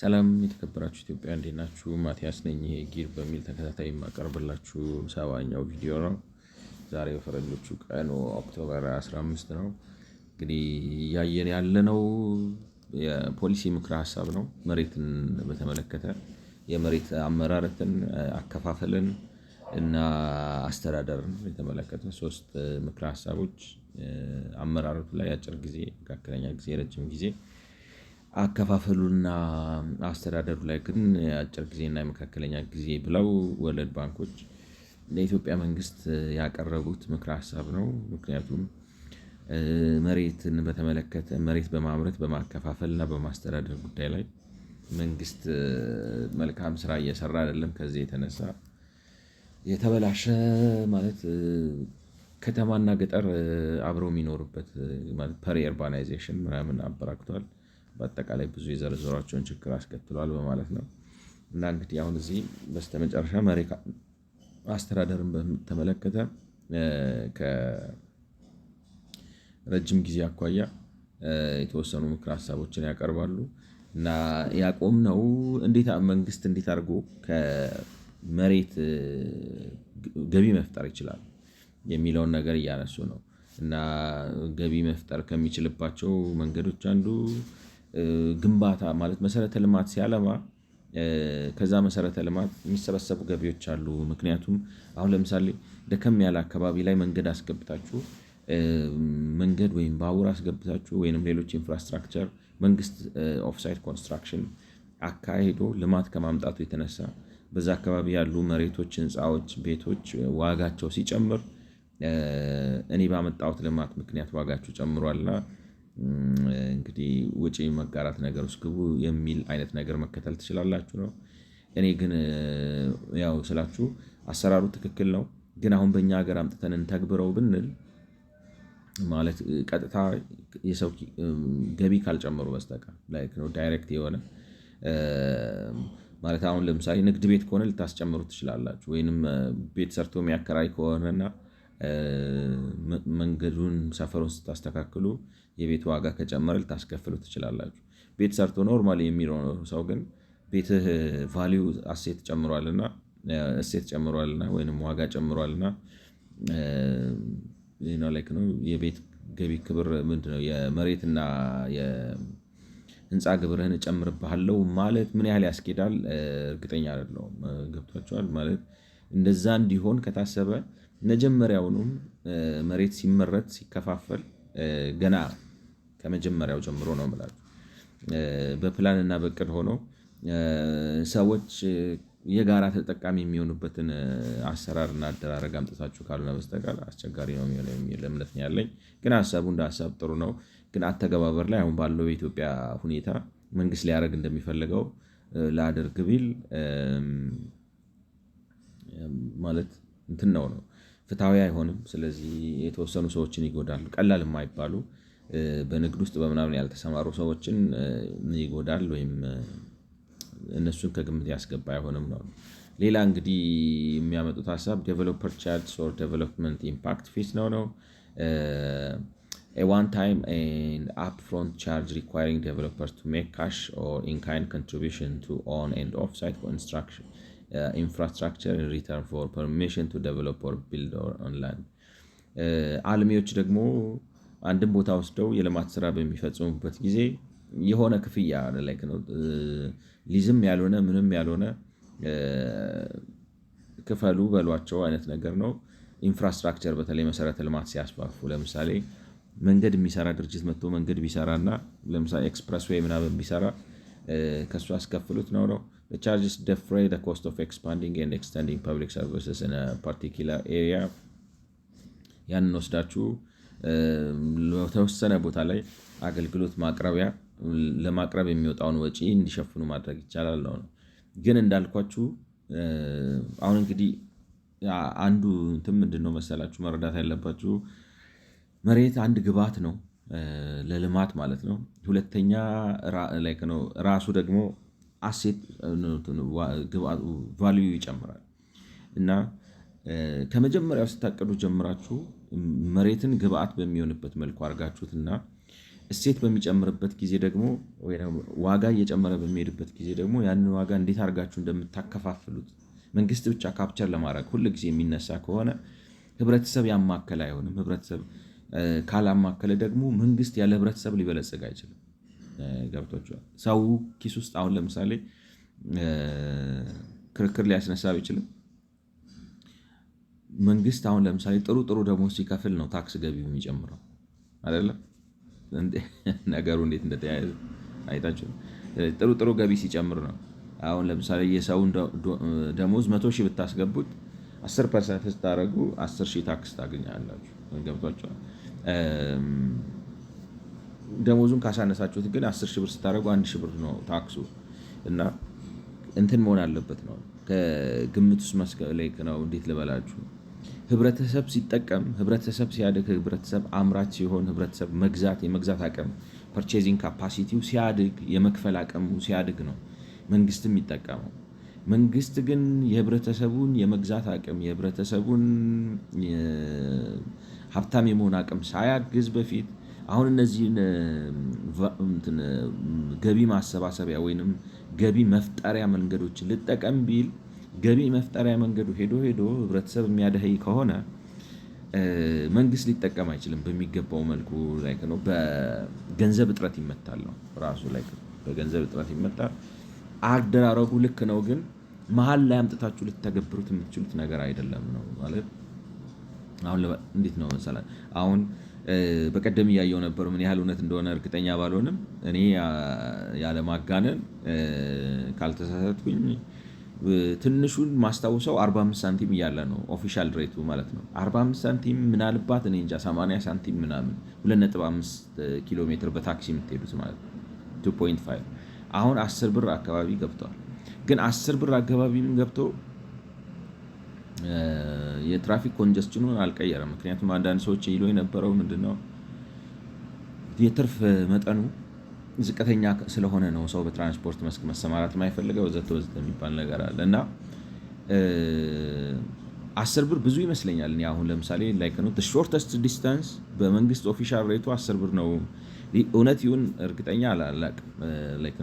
ሰላም የተከበራችሁ ኢትዮጵያ እንዴት ናችሁ? ማቲያስ ነኝ። ይሄ ጊር በሚል ተከታታይ የማቀርብላችሁ 70ኛው ቪዲዮ ነው። ዛሬ በፈረንጆቹ ቀኑ ኦክቶበር 15 ነው። እንግዲህ እያየን ያለነው የፖሊሲ ምክረ ሀሳብ ነው። መሬትን በተመለከተ የመሬት አመራረትን፣ አከፋፈልን እና አስተዳደርን የተመለከተ ሶስት ምክረ ሀሳቦች አመራረቱ ላይ አጭር ጊዜ፣ መካከለኛ ጊዜ፣ ረጅም ጊዜ አከፋፈሉና አስተዳደሩ ላይ ግን የአጭር ጊዜና የመካከለኛ ጊዜ ብለው ወርልድ ባንኮች ለኢትዮጵያ መንግስት ያቀረቡት ምክረ ሀሳብ ነው። ምክንያቱም መሬትን በተመለከተ መሬት በማምረት በማከፋፈልና በማስተዳደር ጉዳይ ላይ መንግስት መልካም ስራ እየሰራ አይደለም። ከዚህ የተነሳ የተበላሸ ማለት ከተማና ገጠር አብረው የሚኖሩበት ማለት ፐሪ ኡርባናይዜሽን ምናምን አበራክቷል። በአጠቃላይ ብዙ የዘረዘሯቸውን ችግር አስከትሏል በማለት ነው። እና እንግዲህ አሁን እዚህ በስተመጨረሻ መሬት አስተዳደርን በተመለከተ ከረጅም ጊዜ አኳያ የተወሰኑ ምክር ሀሳቦችን ያቀርባሉ። እና ያቆምነው መንግስት እንዴት አድርጎ ከመሬት ገቢ መፍጠር ይችላል የሚለውን ነገር እያነሱ ነው። እና ገቢ መፍጠር ከሚችልባቸው መንገዶች አንዱ ግንባታ ማለት መሰረተ ልማት ሲያለማ ከዛ መሰረተ ልማት የሚሰበሰቡ ገቢዎች አሉ። ምክንያቱም አሁን ለምሳሌ ደከም ያለ አካባቢ ላይ መንገድ አስገብታችሁ መንገድ ወይም ባቡር አስገብታችሁ ወይንም ሌሎች ኢንፍራስትራክቸር መንግስት ኦፍሳይት ኮንስትራክሽን አካሂዶ ልማት ከማምጣቱ የተነሳ በዛ አካባቢ ያሉ መሬቶች፣ ህንፃዎች፣ ቤቶች ዋጋቸው ሲጨምር እኔ ባመጣሁት ልማት ምክንያት ዋጋቸው ጨምሯልና እንግዲህ ወጪ መጋራት ነገር ውስጥ ግቡ የሚል አይነት ነገር መከተል ትችላላችሁ ነው። እኔ ግን ያው ስላችሁ አሰራሩ ትክክል ነው። ግን አሁን በእኛ ሀገር አምጥተን እንተግብረው ብንል ማለት ቀጥታ የሰው ገቢ ካልጨመሩ በስተቀር ላይክ ነው ዳይሬክት የሆነ ማለት አሁን ለምሳሌ ንግድ ቤት ከሆነ ልታስጨምሩ ትችላላችሁ። ወይንም ቤት ሰርቶ የሚያከራይ ከሆነና መንገዱን ሰፈሩን ስታስተካክሉ የቤት ዋጋ ከጨመረ ልታስከፍሉ ትችላላችሁ። ቤት ሰርቶ ኖርማሊ የሚኖር ሰው ግን ቤትህ ቫልዩ እሴት ጨምሯልና ወይንም ዋጋ ጨምሯልና ላይክ ነው የቤት ገቢ ክብር ምንድነው የመሬትና የህንፃ ግብርህን እጨምርብሃለሁ ማለት ምን ያህል ያስኬዳል እርግጠኛ አይደለሁም። ገብቷችኋል? ማለት እንደዛ እንዲሆን ከታሰበ መጀመሪያውኑም መሬት ሲመረት ሲከፋፈል ገና ከመጀመሪያው ጀምሮ ነው የምላችሁ በፕላን እና በእቅድ ሆኖ ሰዎች የጋራ ተጠቃሚ የሚሆኑበትን አሰራርና አደራረግ አምጥታችሁ ካልሆነ በስተቀር አስቸጋሪ ነው የሚሆነው የሚል እምነት ነው ያለኝ። ግን ሀሳቡ እንደ ሀሳብ ጥሩ ነው። ግን አተገባበር ላይ አሁን ባለው የኢትዮጵያ ሁኔታ መንግስት ሊያደርግ እንደሚፈልገው ላደርግ ቢል ማለት እንትን ነው ፍትሃዊ አይሆንም። ስለዚህ የተወሰኑ ሰዎችን ይጎዳል። ቀላል የማይባሉ በንግድ ውስጥ በምናምን ያልተሰማሩ ሰዎችን ይጎዳል ወይም እነሱን ከግምት ያስገባ አይሆንም ነው። ሌላ እንግዲህ የሚያመጡት ሀሳብ ዴቨሎፐር ቻርጅ ኦር ዴቨሎፕመንት ኢምፓክት ፊስ ነው። A one-time and upfront charge requiring developers to make cash or in-kind contribution to own and off-site construction infrastructure in return for permission to develop or build on land. አልሚዎች ደግሞ አንድን ቦታ ወስደው የልማት ስራ በሚፈጽሙበት ጊዜ የሆነ ክፍያ ላይክ ነው ሊዝም ያልሆነ ምንም ያልሆነ ክፈሉ በሏቸው አይነት ነገር ነው። ኢንፍራስትራክቸር በተለይ መሰረተ ልማት ሲያስፋፉ ለምሳሌ መንገድ የሚሰራ ድርጅት መጥቶ መንገድ ቢሰራና ለምሳሌ ኤክስፕረስ ዌይ ምናምን ቢሰራ ከሱ አስከፍሉት ነው። The charges defray the cost of expanding and extending public services in a particular area. ያንን ወስዳችሁ ለተወሰነ ቦታ ላይ አገልግሎት ለማቅረብ የሚወጣውን ወጪ እንዲሸፍኑ ማድረግ ይቻላል ነው። ግን እንዳልኳችሁ አሁን እንግዲህ አንዱ እንትን ምንድነው መሰላችሁ መረዳት ያለባችሁ መሬት አንድ ግብዓት ነው ለልማት ማለት ነው። ሁለተኛ ላይክ ነው ራሱ ደግሞ አሴት ግብዓቱ ቫልዩ ይጨምራል። እና ከመጀመሪያው ስታቀዱ ጀምራችሁ መሬትን ግብዓት በሚሆንበት መልኩ አድርጋችሁትና እሴት በሚጨምርበት ጊዜ ደግሞ ወይ ዋጋ እየጨመረ በሚሄድበት ጊዜ ደግሞ ያንን ዋጋ እንዴት አድርጋችሁ እንደምታከፋፍሉት መንግስት ብቻ ካፕቸር ለማድረግ ሁል ጊዜ የሚነሳ ከሆነ ህብረተሰብ ያማከለ አይሆንም። ህብረተሰብ ካላማከለ ደግሞ መንግስት ያለ ህብረተሰብ ሊበለጽግ አይችልም። ገብቷችኋል? ሰው ኪስ ውስጥ አሁን ለምሳሌ ክርክር ሊያስነሳ ቢችልም መንግስት አሁን ለምሳሌ ጥሩ ደሞዝ ሲከፍል ነው ታክስ ገቢው የሚጨምረው አይደለም። ነገሩ እንዴት እንደተያያዘ አይታችሁ። ጥሩ ገቢ ሲጨምር ነው። አሁን ለምሳሌ የሰውን ደሞዝ 100,000 ብታስገቡት 10% ስታደርጉ 10,000 ታክስ ታገኛላችሁ። ገብቷችኋል? ደሞዙን ካሳነሳችሁት ግን 10,000 ብር ስታደርጉ 1,000 ብር ነው ታክሱ። እና እንትን መሆን አለበት ነው ከግምት ውስጥ መስከለክ ነው። እንዴት ልበላችሁ? ህብረተሰብ ሲጠቀም፣ ህብረተሰብ ሲያድግ፣ ህብረተሰብ አምራች ሲሆን፣ ህብረተሰብ የመግዛት አቅም ፐርቼዚንግ ካፓሲቲው ሲያድግ፣ የመክፈል አቅሙ ሲያድግ ነው መንግስትም የሚጠቀመው። መንግስት ግን የህብረተሰቡን የመግዛት አቅም የህብረተሰቡን ሀብታም የመሆን አቅም ሳያግዝ በፊት አሁን እነዚህን ገቢ ማሰባሰቢያ ወይንም ገቢ መፍጠሪያ መንገዶችን ልጠቀም ቢል ገቢ መፍጠሪያ መንገዱ ሄዶ ህብረተሰብ የሚያደኸይ ከሆነ መንግስት ሊጠቀም አይችልም በሚገባው መልኩ። ነው በገንዘብ እጥረት ይመታል ነው ራሱ በገንዘብ እጥረት ይመታል። አደራረጉ ልክ ነው፣ ግን መሀል ላይ አምጥታችሁ ልትተገብሩት የምትችሉት ነገር አይደለም ነው ማለት። አሁን እንዴት ነው መሰለህ? አሁን በቀደም እያየው ነበር። ምን ያህል እውነት እንደሆነ እርግጠኛ ባልሆንም እኔ ያለማጋነን ካልተሳሳትኩኝ ትንሹን ማስታውሰው 45 ሳንቲም እያለ ነው ኦፊሻል ሬቱ ማለት ነው። 45 ሳንቲም ምናልባት እኔ እንጃ 80 ሳንቲም ምናምን 2.5 ኪሎ ሜትር በታክሲ የምትሄዱት ማለት ነው 2.5 አሁን 10 ብር አካባቢ ገብቷል። ግን 10 ብር አካባቢም ገብቶ የትራፊክ ኮንጀስሽኑን አልቀየረም። ምክንያቱም አንዳንድ ሰዎች ይሉ የነበረው ምንድነው የትርፍ መጠኑ ዝቅተኛ ስለሆነ ነው ሰው በትራንስፖርት መስክ መሰማራት የማይፈልገው ወዘተ የሚባል ነገር አለ። እና 10 ብር ብዙ ይመስለኛል። እኔ አሁን ለምሳሌ ሾርተስት ዲስታንስ በመንግስት ኦፊሻል ሬቱ 10 ብር ነው። እውነት ይሁን እርግጠኛ አላውቅም።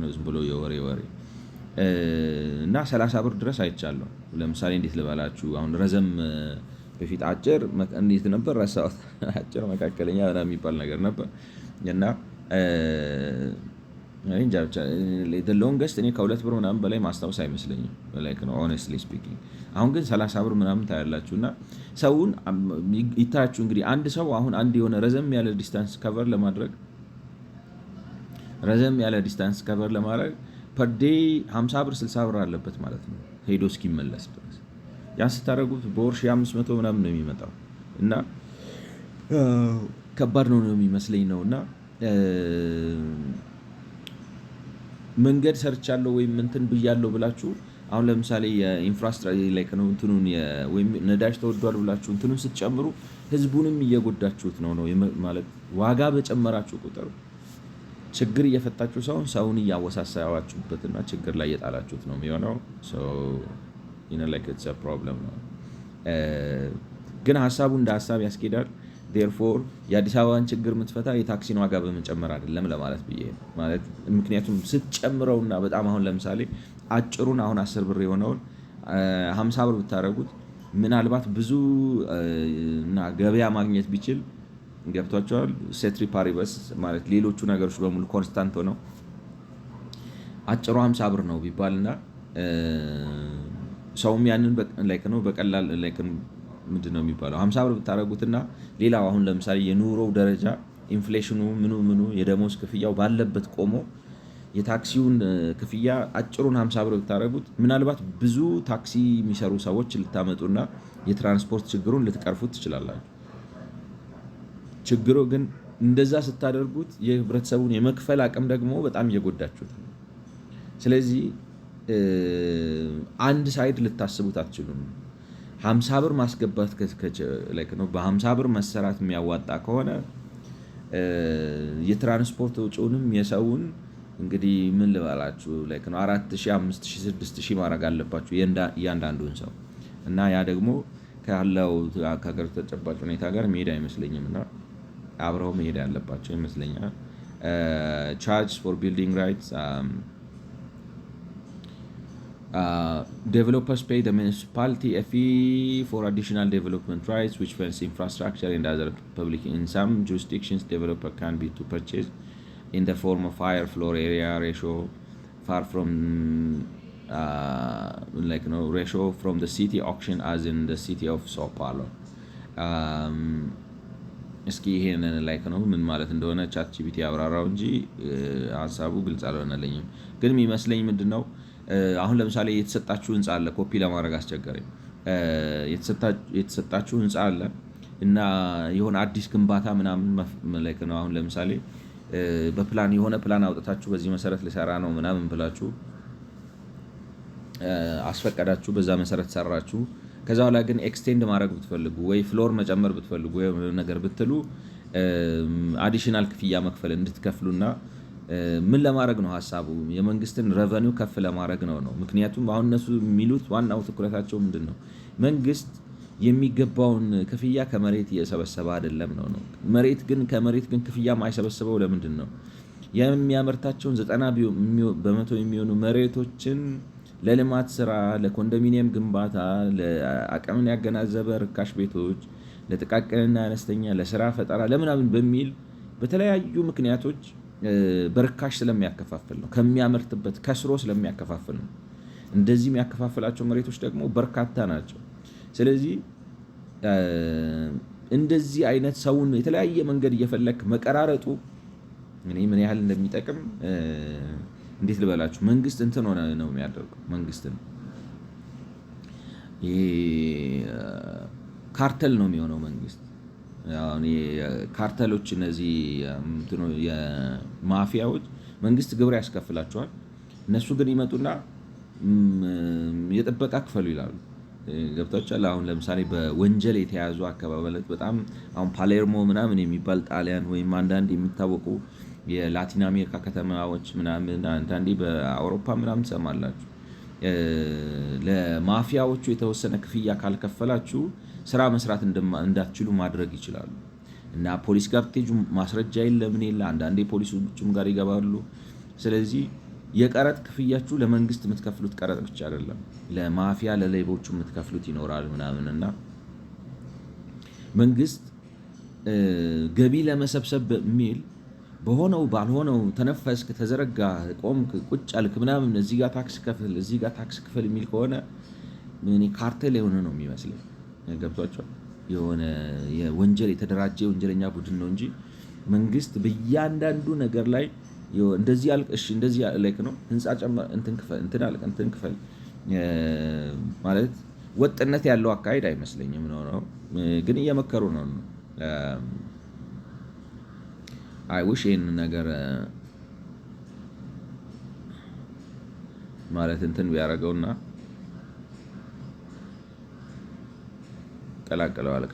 ዝም ብሎ የወሬ እና 30 ብር ድረስ አይቻለሁ። ለምሳሌ እንዴት ልበላችሁ? አሁን ረዘም በፊት አጭር እንዴት ነበር ረሳሁት። አጭር መካከለኛ የሚባል ነገር ነበር እና ሎንገስት እኔ ከ2 ብር ምናምን በላይ ማስታወስ አይመስለኝም ሆነስትሊ ስፒኪንግ። አሁን ግን 30 ብር ምናምን ታያላችሁ። እና ሰውን ይታያችሁ እንግዲህ አንድ ሰው አሁን አንድ የሆነ ረዘም ያለ ዲስታንስ ከቨር ለማድረግ ፐር ዴይ 50 ብር 60 ብር አለበት ማለት ነው ሄዶ እስኪመለስ ድረስ። ያን ስታደርጉት በወር 500 ምናምን ነው የሚመጣው። እና ከባድ ነው የሚመስለኝ ነው። እና መንገድ ሰርቻለሁ ወይም እንትን ብያለሁ ብላችሁ አሁን ለምሳሌ የኢንፍራስትራክቸር ወይም ነዳጅ ተወዷል ብላችሁ እንትኑን ስትጨምሩ ህዝቡንም እየጎዳችሁት ነው ማለት። ዋጋ በጨመራችሁ ቁጥር ችግር እየፈታችሁ ሰውን እያወሳሰባችሁበትና ችግር ላይ እየጣላችሁት ነው የሚሆነው። ፕሮብለም ነው። ግን ሀሳቡ እንደ ሀሳብ ያስኬዳል። ዴርፎር የአዲስ አበባን ችግር የምትፈታ የታክሲን ዋጋ በመጨመር አይደለም ለማለት ብዬ ነው ማለት። ምክንያቱም ስትጨምረውና በጣም አሁን ለምሳሌ አጭሩን አሁን 10 ብር የሆነውን 50 ብር ብታደርጉት ምናልባት ብዙ እና ገበያ ማግኘት ቢችል ገብቷቸዋል። ሴትሪ ፓሪበስ ማለት ሌሎቹ ነገሮች በሙሉ ኮንስታንት ሆነው አጭሩ 50 ብር ነው ቢባልና ሰውም ያንን ነው በቀላል ምንድን ነው የሚባለው 50 ብር ብታደርጉትና ሌላው አሁን ለምሳሌ የኑሮው ደረጃ ኢንፍሌሽኑ ምኑ የደሞዝ ክፍያው ባለበት ቆሞ የታክሲውን ክፍያ አጭሩን 50 ብር ብታደርጉት ምናልባት ብዙ ታክሲ የሚሰሩ ሰዎች ልታመጡና የትራንስፖርት ችግሩን ልትቀርፉት ትችላላችሁ። ችግሩ ግን እንደዛ ስታደርጉት የህብረተሰቡን የመክፈል አቅም ደግሞ በጣም እየጎዳችሁት ነው። ስለዚህ አንድ ሳይድ ልታስቡት አትችሉም። 50 ብር ማስገባት ነው በ50 ብር መሰራት የሚያዋጣ ከሆነ የትራንስፖርት ወጪውንም የሰውን እንግዲህ ምን ልበላችሁ 4,000 5,000 6,000 ማድረግ አለባችሁ እያንዳንዱን ሰው። እና ያ ደግሞ ካለው ከሀገር ተጨባጭ ሁኔታ ጋር መሄድ አይመስለኝም። እና አብረው መሄድ ያለባቸው ይመስለኛል። charge for building rights. Developers pay the municipality a fee for additional development rights, which funds infrastructure and other public. In some jurisdictions, developer can be to purchase in the form of higher floor area ratio, far from ratio from the city auction, as in the city of Sao Paulo. እስኪ ይሄን ላይክ ነው ምን ማለት እንደሆነ ቻት ጂፒቲ ያብራራው እንጂ ሀሳቡ ግልጽ አልሆነልኝም። ግን የሚመስለኝ ምንድነው አሁን ለምሳሌ የተሰጣችሁ ህንጻ አለ፣ ኮፒ ለማድረግ አስቸገረኝ። የተሰጣችሁ ህንጻ አለ እና የሆነ አዲስ ግንባታ ምናምን ላይክ ነው። አሁን ለምሳሌ በፕላን የሆነ ፕላን አውጥታችሁ በዚህ መሰረት ልሰራ ነው ምናምን ብላችሁ አስፈቀዳችሁ፣ በዛ መሰረት ሰራችሁ። ከዛ በኋላ ግን ኤክስቴንድ ማድረግ ብትፈልጉ ወይ ፍሎር መጨመር ብትፈልጉ ወይ ነገር ብትሉ አዲሽናል ክፍያ መክፈል እንድትከፍሉና ምን ለማድረግ ነው ሀሳቡ? የመንግስትን ረቨኒው ከፍ ለማድረግ ነው። ምክንያቱም አሁን እነሱ የሚሉት ዋናው ትኩረታቸው ምንድን ነው? መንግስት የሚገባውን ክፍያ ከመሬት እየሰበሰበ አይደለም ነው። መሬት ግን ከመሬት ግን ክፍያ ማይሰበስበው ለምንድን ነው? የሚያመርታቸውን 90% የሚሆኑ መሬቶችን ለልማት ስራ፣ ለኮንዶሚኒየም ግንባታ፣ ለአቅምን ያገናዘበ ርካሽ ቤቶች፣ ለጥቃቅንና አነስተኛ ለስራ ፈጠራ ለምናምን በሚል በተለያዩ ምክንያቶች በርካሽ ስለሚያከፋፍል ነው። ከሚያመርትበት ከስሮ ስለሚያከፋፍል ነው። እንደዚህ የሚያከፋፍላቸው መሬቶች ደግሞ በርካታ ናቸው። ስለዚህ እንደዚህ አይነት ሰውን የተለያየ መንገድ እየፈለክ መቀራረጡ እኔ ምን ያህል እንደሚጠቅም እንዴት ልበላችሁ። መንግስት እንትን ሆነ ነው የሚያደርገው። መንግስትን ይሄ ካርተል ነው የሚሆነው። መንግስት ካርተሎች፣ እነዚህ የማፊያዎች መንግስት ግብር ያስከፍላቸዋል። እነሱ ግን ይመጡና የጥበቃ ክፈሉ ይላሉ። ገብታችኋል? አሁን ለምሳሌ በወንጀል የተያዙ አካባቢ በጣም አሁን ፓሌርሞ ምናምን የሚባል ጣሊያን ወይም አንዳንድ የሚታወቁ የላቲን አሜሪካ ከተማዎች ምናምን አንዳንዴ በአውሮፓ ምናምን ትሰማላችሁ። ለማፊያዎቹ የተወሰነ ክፍያ ካልከፈላችሁ ስራ መስራት እንዳትችሉ ማድረግ ይችላሉ። እና ፖሊስ ጋር ብትሄዱ ማስረጃ የለም የለ፣ አንዳንዴ ፖሊሶችም ጋር ይገባሉ። ስለዚህ የቀረጥ ክፍያችሁ ለመንግስት የምትከፍሉት ቀረጥ ብቻ አይደለም፣ ለማፊያ ለሌቦቹ የምትከፍሉት ይኖራል ምናምን። እና መንግስት ገቢ ለመሰብሰብ በሚል በሆነው ባልሆነው ተነፈስክ፣ ተዘረጋ፣ ቆምክ፣ ቁጭ አልክ ምናምን እዚህ ጋር ታክስ ከፍል እዚህ ጋር ታክስ ክፍል የሚል ከሆነ ምን ካርቴል የሆነ ነው የሚመስለው። ገብቷቸዋል? የሆነ የወንጀል የተደራጀ ወንጀለኛ ቡድን ነው እንጂ መንግስት በእያንዳንዱ ነገር ላይ እንደዚህ አልክ፣ እሺ እንደዚህ ላይክ ነው ህንጻ ጨመር እንትን አልክ እንትን ክፈል ማለት ወጥነት ያለው አካሄድ አይመስለኝም ነው። ግን እየመከሩ ነው። አይ ዊሽ ይህን ነገር ማለት እንትን ቢያደርገውና ቀላቅለዋል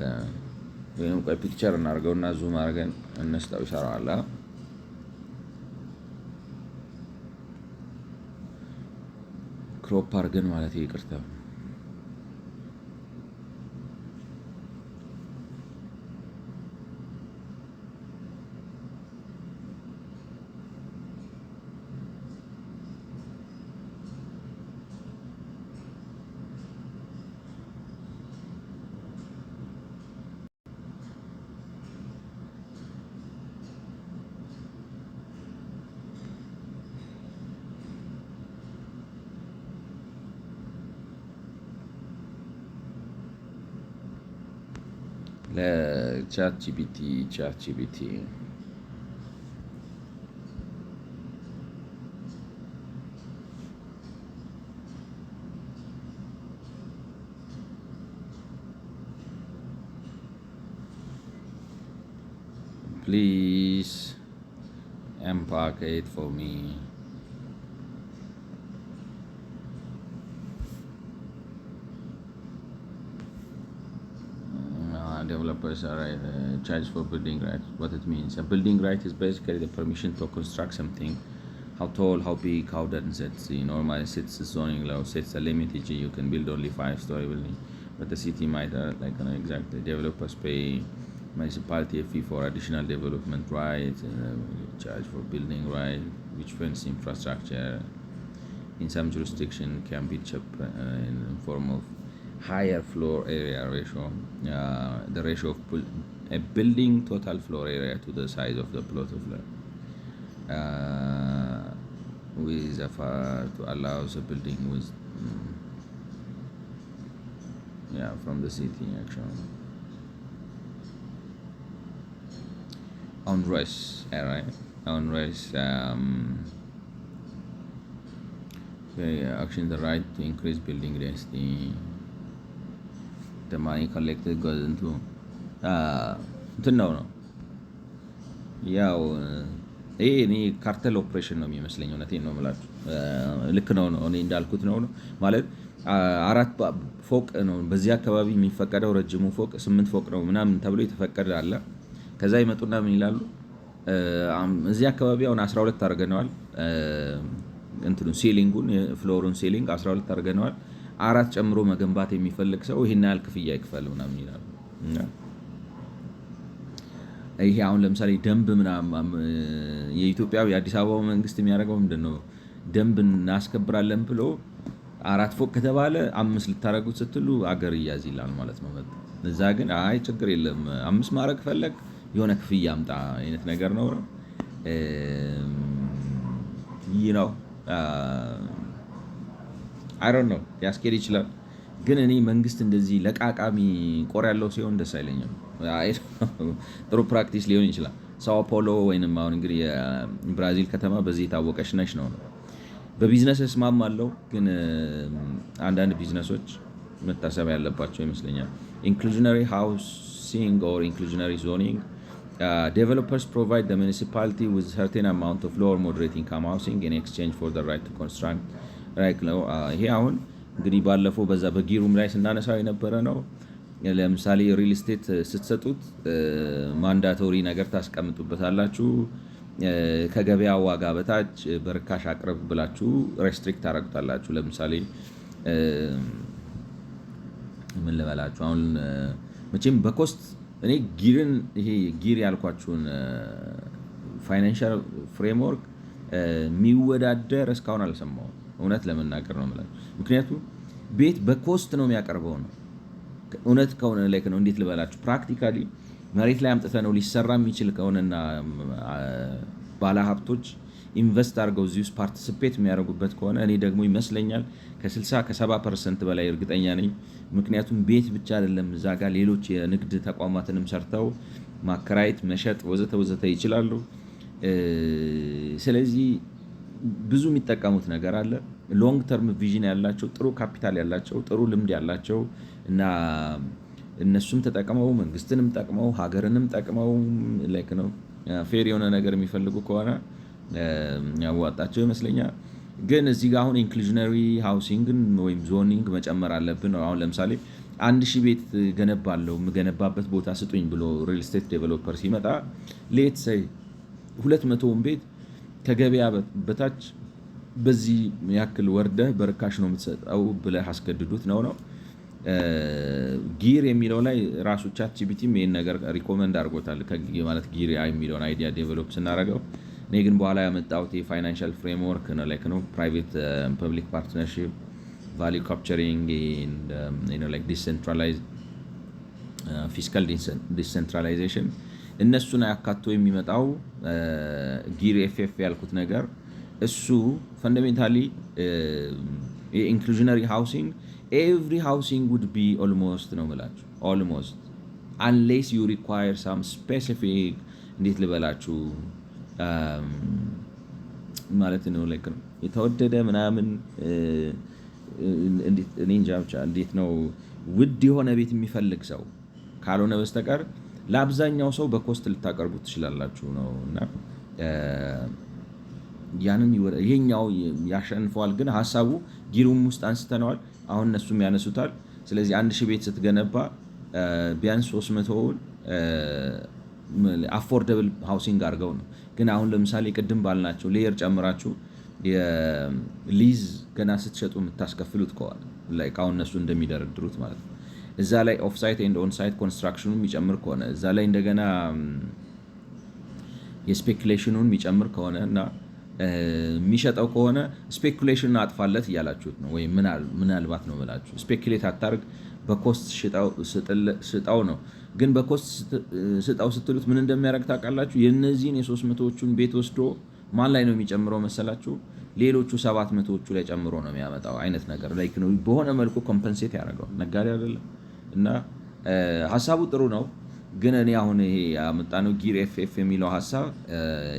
ወይም ቆይ ፒክቸር እናድርገውና ዙም አድርገን እነስታው ይሰራዋል። ክሮፕ አድርገን ማለት ይቅርታ። ለቻት ጂፒቲ please unpack it for me. Developers are charged for building rights. What it means? A building right is basically the permission to construct something. How tall, how big, how dense it's. Normally sits zoning law sets a limit. E.g., you can build only 5-story building, but the city might exactly. Developers pay municipality a fee for additional development rights, charge for building right, which funds infrastructure. In some jurisdiction can be cheap in form of higher floor area ratio, the ratio of a building total floor area to the size of the plot of land, with a far to allow the building with from the city action on rest, right? On rest, action the right to increase building density. The money collected goes into እንትን ነው ያው ይሄ እኔ ካርተል ኦፕሬሽን ነው የሚመስለኝ። እውነቴን ነው የምላችሁ። ልክ ነው እኔ እንዳልኩት ነው ማለት 4 ፎቅ ነው በዚህ አካባቢ የሚፈቀደው። ረጅሙ ፎቅ 8 ፎቅ ነው ምናምን ተብሎ የተፈቀደ አለ። ከዛ ይመጡና ምን ይላሉ? እዚህ አካባቢ አሁን 12 አድርገነዋል። እንትኑ ሴሊንጉን ፍሎሩን ሴሊንግ 12 አድርገነዋል። 4 ጨምሮ መገንባት የሚፈልግ ሰው ይሄን ያህል ክፍያ ይክፈል ምናምን ይላሉ። ይሄ አሁን ለምሳሌ ደንብ ምናምን የኢትዮጵያ የአዲስ አበባ መንግስት የሚያደርገው ምንድነው? ደንብ እናስከብራለን ብሎ 4 ፎቅ ከተባለ 5 ልታረጉት ስትሉ አገር ይያዝ ይላል ማለት ነው። እዛ ግን አይ ችግር የለም 5 ማድረግ ፈለግ የሆነ ክፍያ አምጣ አይነት ነገር ነው። ነው አይ ዶንት ኖ ያስኬድ ይችላል። ግን እኔ መንግስት እንደዚህ ለቃቃሚ ቆር ያለው ሲሆን ደስ አይለኝም። ጥሩ ፕራክቲስ ሊሆን ይችላል። ሳኦ ፖሎ ወይንም አሁን እንግዲህ የብራዚል ከተማ በዚህ የታወቀች ነች ነው። በቢዝነስ እስማማለሁ፣ ግን አንዳንድ ቢዝነሶች መታሰብ ያለባቸው ይመስለኛል። ኢንክሉዥነሪ ሃውሲንግ ኦር ኢንክሉዥነሪ ዞኒንግ developers provide the municipality with certain amount of low or moderate income housing in exchange for the right to construct. ይሄ አሁን እንግዲህ ባለፈው በዛ በጊሩም ላይ ስናነሳው የነበረ ነው። ለምሳሌ ሪል ስቴት ስትሰጡት ማንዳቶሪ ነገር ታስቀምጡበታላችሁ። ከገበያ ዋጋ በታች በርካሽ አቅርብ ብላችሁ ሬስትሪክት ታረጉታላችሁ። ለምሳሌ ምን ልበላችሁ አሁን መቼም በኮስት እኔ ጊርን ይሄ ጊር ያልኳችሁን ፋይናንሻል ፍሬምወርክ የሚወዳደር እስካሁን አልሰማሁም። እውነት ለመናገር ነው የምላችሁ። ምክንያቱም ቤት በኮስት ነው የሚያቀርበው ነው። እውነት ከሆነ ላይ ነው እንዴት ልበላችሁ፣ ፕራክቲካሊ መሬት ላይ አምጥተ ነው ሊሰራ የሚችል ከሆነና ባለሀብቶች ኢንቨስት አድርገው እዚህ ውስጥ ፓርቲሲፔት የሚያደርጉበት ከሆነ እኔ ደግሞ ይመስለኛል ከ60 ከ70% በላይ እርግጠኛ ነኝ። ምክንያቱም ቤት ብቻ አይደለም እዛ ጋር ሌሎች የንግድ ተቋማትንም ሰርተው ማከራየት፣ መሸጥ ወዘተ ወዘተ ይችላሉ። ስለዚህ ብዙ የሚጠቀሙት ነገር አለ። ሎንግ ተርም ቪዥን ያላቸው፣ ጥሩ ካፒታል ያላቸው፣ ጥሩ ልምድ ያላቸው እና እነሱም ተጠቅመው መንግስትንም ጠቅመው ሀገርንም ጠቅመው ላይክ ነው ፌር የሆነ ነገር የሚፈልጉ ከሆነ ያዋጣቸው ይመስለኛል። ግን እዚህ ጋር አሁን ኢንክሉዥነሪ ሃውሲንግን ወይም ዞኒንግ መጨመር አለብን ነው። አሁን ለምሳሌ 1000 ቤት ገነባለሁ የምገነባበት ቦታ ስጡኝ ብሎ ሪል ስቴት ዴቨሎፐር ሲመጣ ሌት ሰይ 200ውን ቤት ከገበያ በታች በዚህ ያክል ወርደህ በርካሽ ነው የምትሰጠው ብለህ አስገድዱት ነው። ጊር የሚለው ላይ ራሱ ቻት ጂፒቲም ይሄን ነገር ሪኮመንድ አድርጎታል። ማለት ጊር የሚለውን አይዲያ ዴቨሎፕ ስናደርገው እኔ ግን በኋላ ያመጣሁት የፋይናንሻል ፍሬምወርክ ነው ላይክ ነው ፕራይቬት ፐብሊክ ፓርትነርሺፕ ቫልዩ ካፕቸሪንግ ላይክ ዲሴንትራላይዝድ ፊስካል ዲሴንትራላይዜሽን እነሱን አካቶ የሚመጣው ጊር ኤፍኤፍ ያልኩት ነገር እሱ ፈንዳሜንታሊ የኢንክሉዥነሪ ሃውሲንግ ኤቭሪ ሃውሲንግ ውድ ቢ ኦልሞስት ነው የምላችሁ ኦልሞስት አንሌስ ዩ ሪኳየር ሳም ስፔሲፊክ እንዴት ልበላችሁ ማለት ነው ላይክ ነው የተወደደ ምናምን እኔ እንጃ ብቻ እንዴት ነው ውድ የሆነ ቤት የሚፈልግ ሰው ካልሆነ በስተቀር ለአብዛኛው ሰው በኮስት ልታቀርቡት ትችላላችሁ ነው። እና ያንን ይሄኛው ያሸንፈዋል። ግን ሀሳቡ ጊሩም ውስጥ አንስተነዋል። አሁን እነሱም ያነሱታል። ስለዚህ 1000 ቤት ስትገነባ ቢያንስ 300ውን አፎርደብል ሃውሲንግ አድርገው ነው። ግን አሁን ለምሳሌ ቅድም ባልናቸው ሌየር ጨምራችሁ የሊዝ ገና ስትሸጡ የምታስከፍሉት ከሆነ ላይክ አሁን እነሱ እንደሚደረድሩት ማለት ነው እዛ ላይ ኦፍሳይት ኤንድ ኦንሳይት ኮንስትራክሽኑ የሚጨምር ከሆነ እዛ ላይ እንደገና የስፔኩሌሽኑን የሚጨምር ከሆነ እና የሚሸጠው ከሆነ ስፔኩሌሽን አጥፋለት እያላችሁት ነው። ወይም ምናልባት ነው ብላችሁ ስፔኩሌት አታርግ፣ በኮስት ስጠው ነው። ግን በኮስት ስጠው ስትሉት ምን እንደሚያደርግ ታውቃላችሁ? የእነዚህን የ300ዎቹን ቤት ወስዶ ማን ላይ ነው የሚጨምረው መሰላችሁ? ሌሎቹ 700ዎቹ ላይ ጨምሮ ነው የሚያመጣው አይነት ነገር ላይ ነው። በሆነ መልኩ ኮምፐንሴት ያደርገው ነጋዴ አይደለም። እና ሀሳቡ ጥሩ ነው። ግን እኔ አሁን ይሄ ያመጣነው ጊር ኤፍኤፍ የሚለው ሀሳብ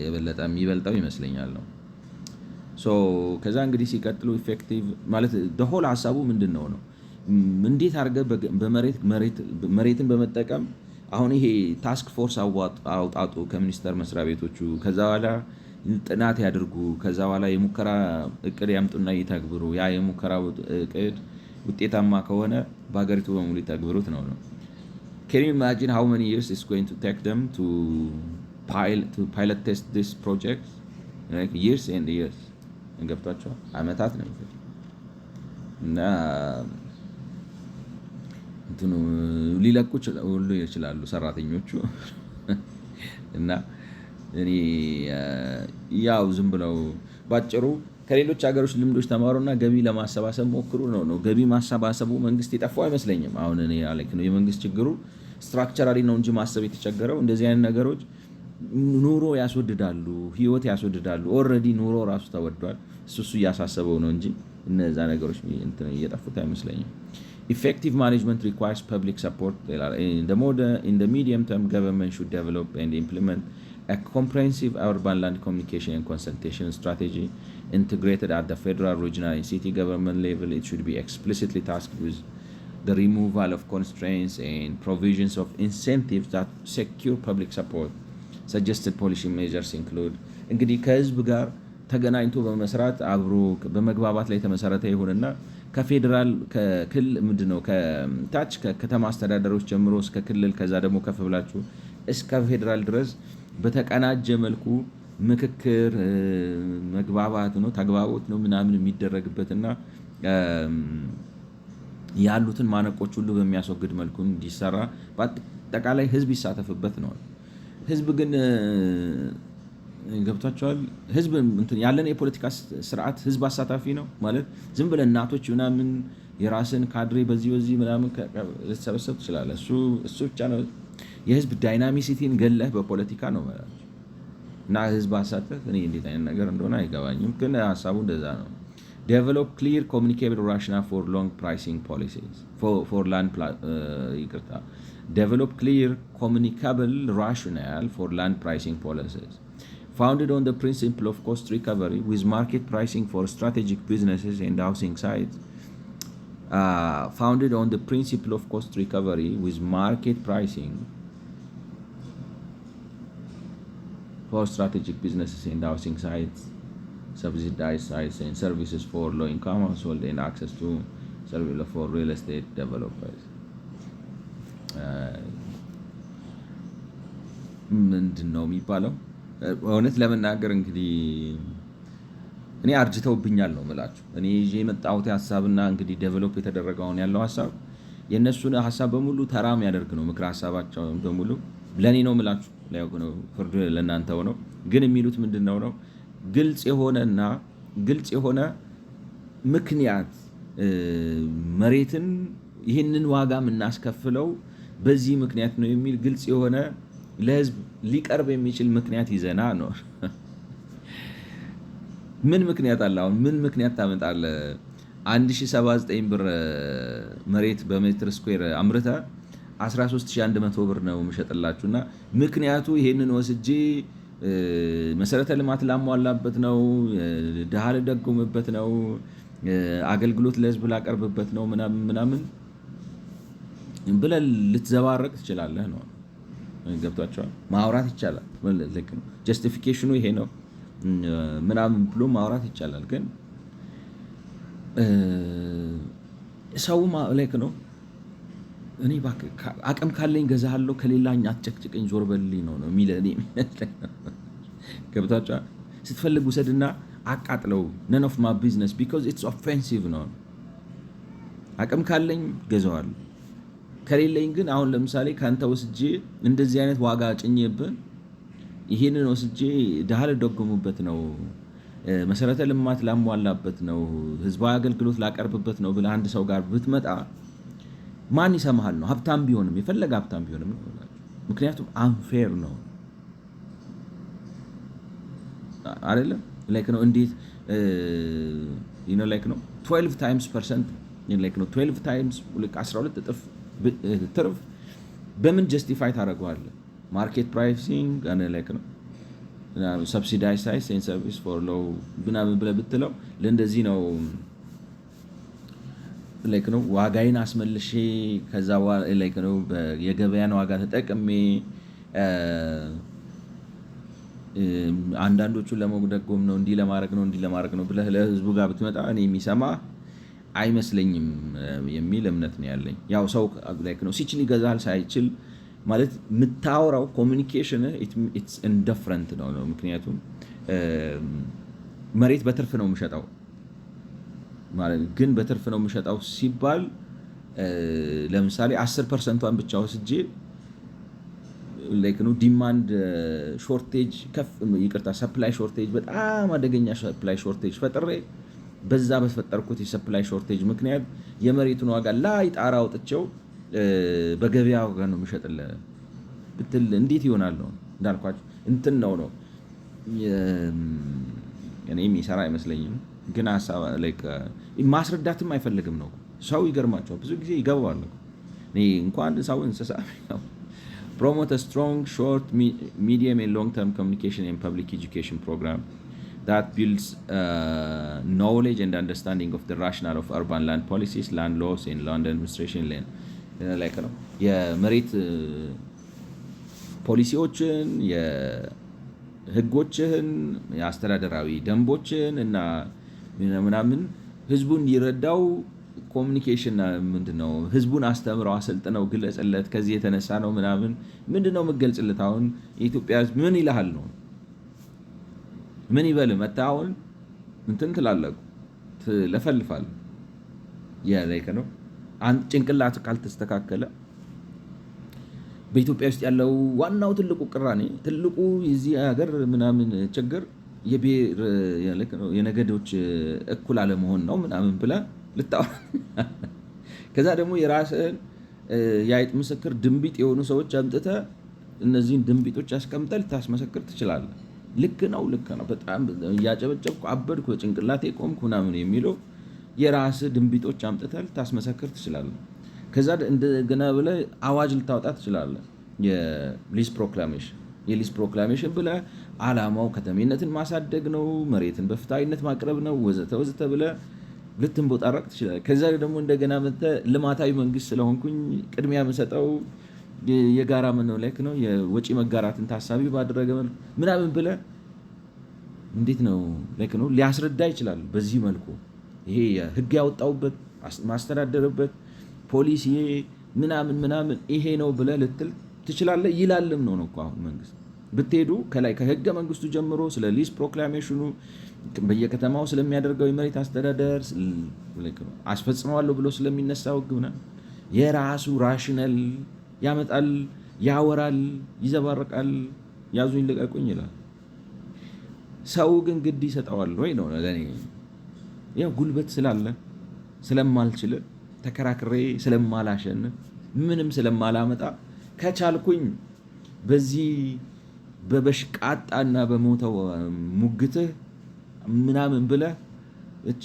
የበለጠ የሚበልጠው ይመስለኛል ነው። ከዛ እንግዲህ ሲቀጥሉ ኢፌክቲቭ ማለት ሆል ሀሳቡ ምንድን ነው? እንዴት አድርገህ መሬትን በመጠቀም አሁን ይሄ ታስክ ፎርስ አውጣጡ ከሚኒስቴር መስሪያ ቤቶቹ። ከዛ በኋላ ጥናት ያድርጉ። ከዛ በኋላ የሙከራ እቅድ ያምጡና ይተግብሩ። ያ የሙከራ እቅድ ውጤታማ ከሆነ በሀገሪቱ በሙሉ ይተግብሩት ነው። Can you imagine how many years it's going to take them to pilot test this project? Like years and years. ገብቷቸዋል። አመታት ነው እና እንትኑ ሊለቁ ሁሉ ይችላሉ ሰራተኞቹ። እና እኔ ያው ዝም ብለው ባጭሩ ከሌሎች ሀገሮች ልምዶች ተማሩና ገቢ ለማሰባሰብ ሞክሩ ነው። ገቢ ማሰባሰቡ መንግስት የጠፋው አይመስለኝም። አሁን እኔ አለክ ነው የመንግስት ችግሩ ስትራክቸራሊ ነው እንጂ ማሰብ የተቸገረው። እንደዚህ አይነት ነገሮች ኑሮ ያስወድዳሉ፣ ህይወት ያስወድዳሉ። ኦልሬዲ ኑሮ ራሱ ተወዷል። እሱ እያሳሰበው ነው እንጂ እነዛ ነገሮች እየጠፉት አይመስለኝም። Effective management requires public support. In the medium term, government should develop and implement a comprehensive urban land communication and consultation strategy integrated at the federal, regional, and city government level. It should be explicitly tasked with the removal of constraints and provisions of incentives that secure public support. Suggested policy measures include እንግዲህ ከህዝብ ጋር ተገናኝቶ በመስራት አብሮ በመግባባት ላይ የተመሰረተ ይሁንና ከፌደራል ከክልል ምንድነው ከታች ከከተማ አስተዳደሮች ጀምሮ እስከ ክልል ከዛ ደግሞ ከፍ ብላችሁ እስከ ፌደራል ድረስ በተቀናጀ መልኩ ምክክር መግባባት ነው ተግባቦት ነው ምናምን የሚደረግበትና ያሉትን ማነቆች ሁሉ በሚያስወግድ መልኩ እንዲሰራ በአጠቃላይ ህዝብ ይሳተፍበት ነው። ህዝብ ግን ገብታችኋል? ህዝብ ያለን የፖለቲካ ስርዓት ህዝብ አሳታፊ ነው ማለት ዝም ብለህ እናቶች ምናምን የራስን ካድሬ በዚህ ምናምን ልትሰበሰብ ትችላለህ። እሱ ብቻ ነው። የህዝብ ዳይናሚሲቲን ገለህ በፖለቲካ ነው ማለት እና ህዝብ አሳተፍ እኔ እንዴት አይነት ነገር እንደሆነ አይገባኝም። ግን ሀሳቡ እንደዛ ነው። develop clear communicable rationale for long pricing policies for land develop clear communicable rationale for land pricing policies founded on the principle of cost recovery with market pricing for strategic businesses and housing sites. Founded on the principle of cost recovery with market pricing for strategic businesses and housing sites, subsidized sites and services for low-income households, and access to services for real estate developers. ምንድን ነው የሚባለው? እውነት ለመናገር እንግዲህ እኔ አርጅተውብኛል ነው የምላችሁ። እኔ ይዤ የመጣሁት ሀሳብና እንግዲህ ዴቨሎፕ የተደረገውን ያለው ሀሳብ የእነሱን ሀሳብ በሙሉ ተራ የሚያደርግ ነው። ምክረ ሀሳባቸው በሙሉ ለእኔ ነው የምላችሁ። ፍርድ ለእናንተው ነው። ግን የሚሉት ምንድን ነው ግልጽ የሆነ ምክንያት መሬትን ይህንን ዋጋ የምናስከፍለው በዚህ ምክንያት ነው የሚል ግልጽ የሆነ ለህዝብ ሊቀርብ የሚችል ምክንያት ይዘና ነው። ምን ምክንያት አለ? አሁን ምን ምክንያት ታመጣለህ? 1079 ብር መሬት በሜትር ስኩዌር አምርተ 13100 ብር ነው የምሸጥላችሁና ምክንያቱ ይሄንን ወስጄ መሰረተ ልማት ላሟላበት ነው፣ ድሃ ልደጉምበት ነው፣ አገልግሎት ለህዝብ ላቀርብበት ነው ምናምን ብለህ ልትዘባረቅ ትችላለህ ነው። ገብቷቸዋል። ማውራት ይቻላል። ልክ ነው። ጀስቲፊኬሽኑ ይሄ ነው ምናምን ብሎ ማውራት ይቻላል። ግን ሰው ልክ ነው። እኔ አቅም ካለኝ ገዛሃለሁ ከሌላኝ አትጨቅጭቀኝ ዞር በልልኝ ነው የሚለኝ። ገብቷቸዋል። ስትፈልግ ውሰድና አቃጥለው none of my business because it's offensive ነው። አቅም ካለኝ ገዛዋለሁ ከሌለኝ ግን አሁን ለምሳሌ ካንተ ወስጄ እንደዚህ አይነት ዋጋ ጭኜብህ ይሄንን ወስጄ ድሃ ልደጎሙበት ነው፣ መሰረተ ልማት ላሟላበት ነው፣ ህዝባዊ አገልግሎት ላቀርብበት ነው ብለህ አንድ ሰው ጋር ብትመጣ ማን ይሰማሃል ነው? ሀብታም ቢሆንም የፈለገ ሀብታም ቢሆንም፣ ምክንያቱም አንፌር ነው አይደለም? ላይክ ነው እንዴት ላይክ ነው 12 ታይምስ ፐርሰንት ላይክ ነው 12 ታይምስ 12 እጥፍ ትርፍ በምን ጀስቲፋይ ታደርገዋለህ? ማርኬት ፕራይሲንግ ላይክ ነው ሰብሲዳይዝ ሳይዝ ኤንድ ሰርቪስ ፎር ሎው ምናምን ብለህ ብትለው ለእንደዚህ ነው ላይክ ነው ዋጋዬን አስመልሼ ከዛ ላይክ ነው የገበያን ዋጋ ተጠቅሜ አንዳንዶቹን ለመደጎም ነው እንዲህ ለማድረግ ነው ብለህ ለህዝቡ ጋር ብትመጣ እኔ የሚሰማ አይመስለኝም የሚል እምነት ነው ያለኝ። ያው ሰው ላይክ ነው ሲችል ይገዛል፣ ሳይችል ማለት የምታወራው ኮሚኒኬሽን ኢትስ ኢንዲፈረንት ነው። ምክንያቱም መሬት በትርፍ ነው የምሸጠው ማለት ግን በትርፍ ነው የምሸጠው ሲባል ለምሳሌ 10%ን ብቻ ወስጄ ላይክ ነው ዲማንድ ሾርቴጅ ሰፕላይ ሾርቴጅ በጣም አደገኛ ሰፕላይ ሾርቴጅ ፈጥሬ በዛ በፈጠርኩት የሰፕላይ ሾርቴጅ ምክንያት የመሬቱን ዋጋ ላይ ጣራ አውጥቼው በገበያ ዋጋ ነው የምሸጥልህ ብትል እንዴት ይሆናል ነው እንዳልኳችሁ እንትን ነው እኔ የሚሰራ አይመስለኝም። ግን ሀሳብ ላይክ ማስረዳትም አይፈልግም ነው ሰው። ይገርማቸዋል ብዙ ጊዜ ይገባዋል እኔ እንኳን ሰው እንስሳ ነው። Promote a strong short, medium and long-term communication and public education program that builds knowledge and understanding of the rationale of urban land policies, land laws and land administration like ነው የመሬት ፖሊሲዎችን የህጎችን የአስተዳደራዊ ደንቦችን እና ምናምን ህዝቡን እንዲረዳው ኮሚኒኬሽን ምንድነው ህዝቡን አስተምረው አሰልጥነው ግለጽለት ከዚህ የተነሳ ነው ምናምን ምንድነው መገልጽለት። አሁን የኢትዮጵያ ህዝብ ምን ይልሃል ነው ምን ይበል መጣውን እንትን ትላለቁ ትለፈልፋል ያለይከ ነው አንድ ጭንቅላት ካልተስተካከለ በኢትዮጵያ ውስጥ ያለው ዋናው ትልቁ ቅራኔ ትልቁ የዚህ ሀገር ምናምን ችግር የብሔር የነገዶች እኩል አለመሆን ነው ምናምን ብላ ልታወራ ከዛ ደግሞ የራስህን የአይጥ ምስክር ድንቢጥ የሆኑ ሰዎች አምጥተህ እነዚህን ድንቢጦች አስቀምጠህ ልታስመሰክር ትችላለህ። ልክ ነው በጣም እያጨበጨብኩ አበድኩ በጭንቅላቴ ቆምኩ ምናምን የሚለው የራስህ ድንቢጦች አምጥተህ ልታስመሰክር ትችላለህ። ከዛ እንደገና ብለህ አዋጅ ልታወጣ ትችላለህ። የሊዝ ፕሮክላሜሽን ብለህ ዓላማው ከተሜነትን ማሳደግ ነው፣ መሬትን በፍትሃዊነት ማቅረብ ነው ወዘተ ወዘተ ብለህ ልትንቦጣረቅ ትችላለህ። ከዛ ደግሞ እንደገና መጥተህ ልማታዊ መንግስት ስለሆንኩኝ ቅድሚያ የምሰጠው የጋራ መኖሪያ ነው የወጪ መጋራትን ታሳቢ ባደረገ ምናምን ብለህ እንዴት ነው ሊያስረዳ ይችላል። በዚህ መልኩ ይሄ ህግ ያወጣውበት ማስተዳደርበት ፖሊሲ ምናምን ይሄ ነው ብለህ ልትል ትችላለህ። ይላልም ነው እኮ አሁን መንግስት ብትሄዱ ከላይ ከህገ መንግስቱ ጀምሮ ስለ ሊዝ ፕሮክላሜሽኑ በየከተማው ስለሚያደርገው የመሬት አስተዳደር አስፈጽመዋለሁ ብሎ ስለሚነሳው ህግ ምናምን የራሱ ራሽናል ያመጣል፣ ያወራል፣ ይዘባርቃል፣ ያዙኝ ልቀቁኝ ይላል። ሰው ግን ግድ ይሰጠዋል ወይ ነው ለኔ። ያው ጉልበት ስላለ ስለማልችል ተከራክሬ ስለማላሸን ምንም ስለማላመጣ ከቻልኩኝ በዚህ በበሽቃጣና በሞተው ሙግትህ ምናምን ብለህ እቺ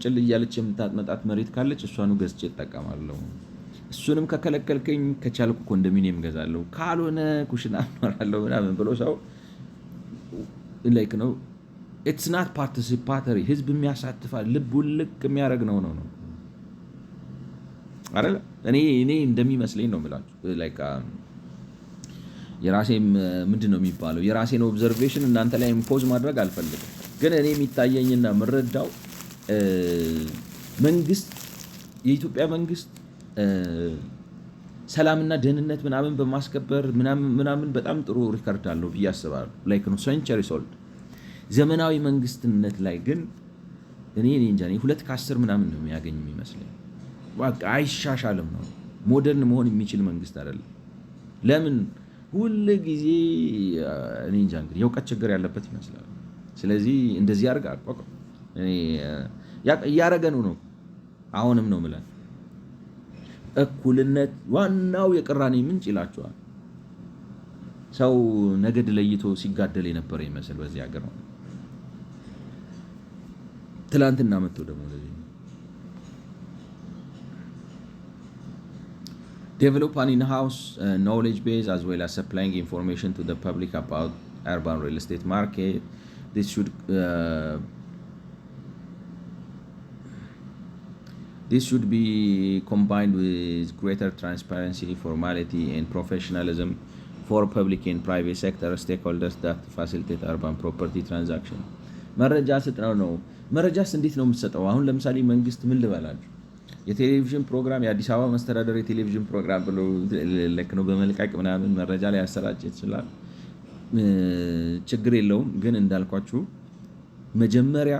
ጭል እያለች የምታጥመጣት መሬት ካለች እሷኑ ገዝቼ እጠቀማለሁ። እሱንም ከከለከልከኝ ከቻልኩ ኮንዶሚኒየም ገዛለሁ፣ ካልሆነ ኩሽና እኖራለሁ ምናምን ብሎ ሰው ላይክ ነው ኢትስ ናት ፓርቲሲፓተሪ ህዝብ የሚያሳትፋል ልቡን ልቅ የሚያደርግ ነው አይደል? እኔ እንደሚመስለኝ ነው የምላችሁ። ላይክ የራሴም ምንድን ነው የሚባለው የራሴን ኦብዘርቬሽን እናንተ ላይ ኢምፖዝ ማድረግ አልፈልግም። ግን እኔ የሚታየኝና የምረዳው መንግስት የኢትዮጵያ መንግስት ሰላምና ደህንነት ምናምን በማስከበር ምናምን በጣም ጥሩ ሪከርድ አለው ብዬ አስባለሁ። ላይክ ነው ሴንቸሪ ሶልድ ዘመናዊ መንግስትነት ላይ ግን እኔ እንጃ 2 ከ10 ምናምን ነው የሚያገኝ የሚመስለኝ። በቃ አይሻሻልም ነው ሞደርን መሆን የሚችል መንግስት አይደለም። ለምን ሁል ጊዜ እኔ እንጃ እንግዲህ የእውቀት ችግር ያለበት ይመስላል። ስለዚህ እንደዚህ አድርግ አቋቋም እያደረገ ነው። አሁንም ነው ምለን እኩልነት ዋናው የቅራኔ ምንጭ ይላቸዋል። ሰው ነገድ ለይቶ ሲጋደል የነበረ ይመስል በዚህ ሀገር ነው። ትላንትና መጥቶ ደግሞ ለዚህ develop an in-house knowledge base as well as supplying information to the public about urban real estate market. This should be combined with greater transparency, formality, and professionalism for public and private sector stakeholders that facilitate urban property transaction. መረጃ ስጠው ነው። መረጃስ እንዴት ነው የምትሰጠው? አሁን ለምሳሌ መንግስት ምን ልበላችሁ የቴሌቪዥን ፕሮግራም የአዲስ አበባ መስተዳደር የቴሌቪዥን ፕሮግራም ብሎ ልክ ነው በመልቀቅ ምናምን መረጃ ላይ ያሰራጭ ይችላል። ችግር የለውም። ግን እንዳልኳችሁ መጀመሪያ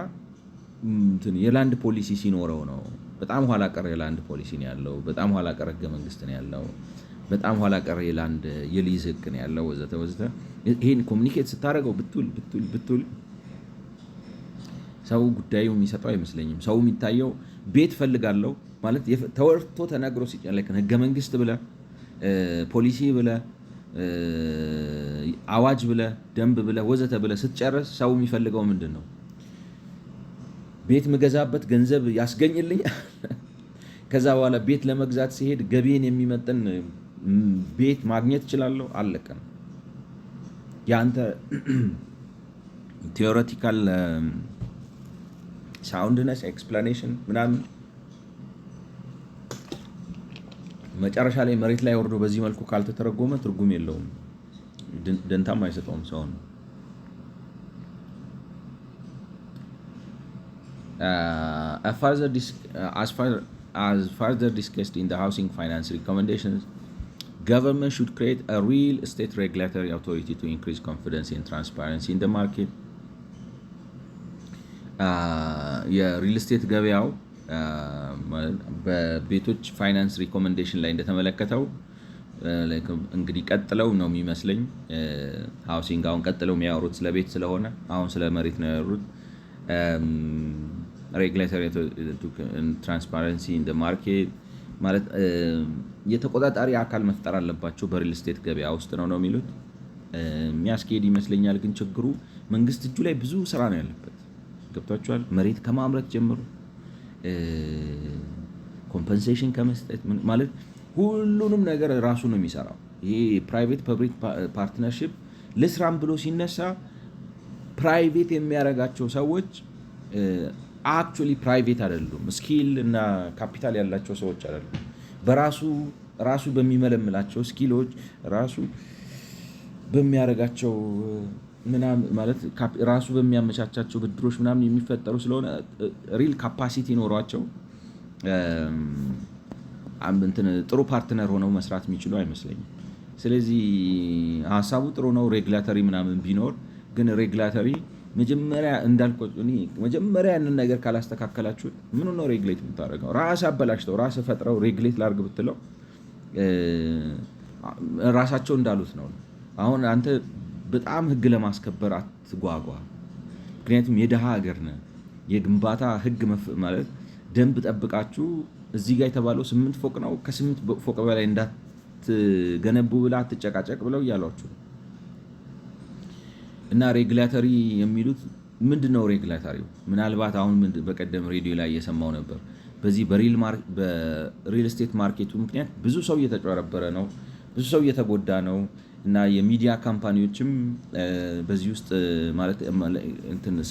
የላንድ ፖሊሲ ሲኖረው ነው። በጣም ኋላ ቀር የላንድ ፖሊሲ ነው ያለው። በጣም ኋላ ቀር ህገ መንግስት ነው ያለው። በጣም ኋላ ቀር የላንድ የሊዝ ህግ ነው ያለው ወዘተ ወዘተ። ይሄን ኮሙኒኬት ስታደርገው ብትውል ሰው ጉዳዩ የሚሰጠው አይመስለኝም። ሰው የሚታየው ቤት ፈልጋለሁ ማለት ተወርቶ ተናግሮ ሲጨለቅ ህገ መንግስት ብለ ፖሊሲ ብለ አዋጅ ብለ ደንብ ብለ ወዘተ ብለ ስትጨርስ ሰው የሚፈልገው ምንድን ነው? ቤት ምገዛበት ገንዘብ ያስገኝልኝ። ከዛ በኋላ ቤት ለመግዛት ሲሄድ ገቢን የሚመጥን ቤት ማግኘት እችላለሁ። አለቀ። ያንተ ቲዮሬቲካል ሳውንድነስ ኤክስፕላኔሽን ምናምን መጨረሻ ላይ መሬት ላይ ወርዶ በዚህ መልኩ ካልተተረጎመ ትርጉም የለውም፣ ደንታም አይሰጠውም ሰውን። As further discussed in the housing finance recommendations, government should create a real estate regulatory authority to increase confidence and transparency in the market. የሪል ስቴት ገበያው በቤቶች ፋይናንስ ሪኮመንዴሽን ላይ እንደተመለከተው እንግዲህ ቀጥለው ነው የሚመስለኝ ሃውሲንግ አሁን ቀጥለው የሚያወሩት ስለ ቤት ስለሆነ አሁን ስለ መሬት ነው ያወሩት። ሬጉሌተሪ ትራንስፓረንሲ ኢን ዘ ማርኬት ማለት የተቆጣጣሪ አካል መፍጠር አለባቸው በሪል ስቴት ገበያ ውስጥ ነው የሚሉት። የሚያስኬድ ይመስለኛል። ግን ችግሩ መንግስት እጁ ላይ ብዙ ስራ ነው ያለበት። ገብቷቸዋል። መሬት ከማምረት ጀምሮ ኮምፐንሴሽን ከመስጠት ማለት ሁሉንም ነገር ራሱ ነው የሚሰራው። ይሄ ፕራይቬት ፐብሊክ ፓርትነርሺፕ ልስራም ብሎ ሲነሳ ፕራይቬት የሚያደርጋቸው ሰዎች አክቹዋሊ ፕራይቬት አይደሉም። ስኪል እና ካፒታል ያላቸው ሰዎች አይደሉም። ራሱ በሚመለምላቸው ስኪሎች ራሱ በሚያደርጋቸው ምናምን ማለት ራሱ በሚያመቻቻቸው ብድሮች ምናምን የሚፈጠሩ ስለሆነ ሪል ካፓሲቲ ኖሯቸው ጥሩ ፓርትነር ሆነው መስራት የሚችሉ አይመስለኝም። ስለዚህ ሀሳቡ ጥሩ ነው ሬጉላተሪ ምናምን ቢኖር፣ ግን ሬጉላተሪ መጀመሪያ መጀመሪያ ያንን ነገር ካላስተካከላችሁ ምን ነው ሬጉሌት የምታደርገው? ራስ አበላሽተው ራስ ፈጥረው ሬጉሌት ላድርግ ብትለው ራሳቸው እንዳሉት ነው። አሁን አንተ በጣም ህግ ለማስከበር አትጓጓ። ምክንያቱም የደሃ ሀገር ነህ። የግንባታ ህግ ማለት ደንብ ጠብቃችሁ እዚህ ጋር የተባለው 8 ፎቅ ነው ከ8 ፎቅ በላይ እንዳትገነቡ ብላ አትጨቃጨቅ ብለው እያሏችሁ እና ሬጉላተሪ የሚሉት ምንድነው? ሬጉላተሪው ምናልባት አሁን በቀደም ሬዲዮ ላይ እየሰማው ነበር። በዚህ በሪል ስቴት ማርኬቱ ምክንያት ብዙ ሰው እየተጨረበረ ነው፣ ብዙ ሰው እየተጎዳ ነው። እና የሚዲያ ካምፓኒዎችም በዚህ ውስጥ ማለት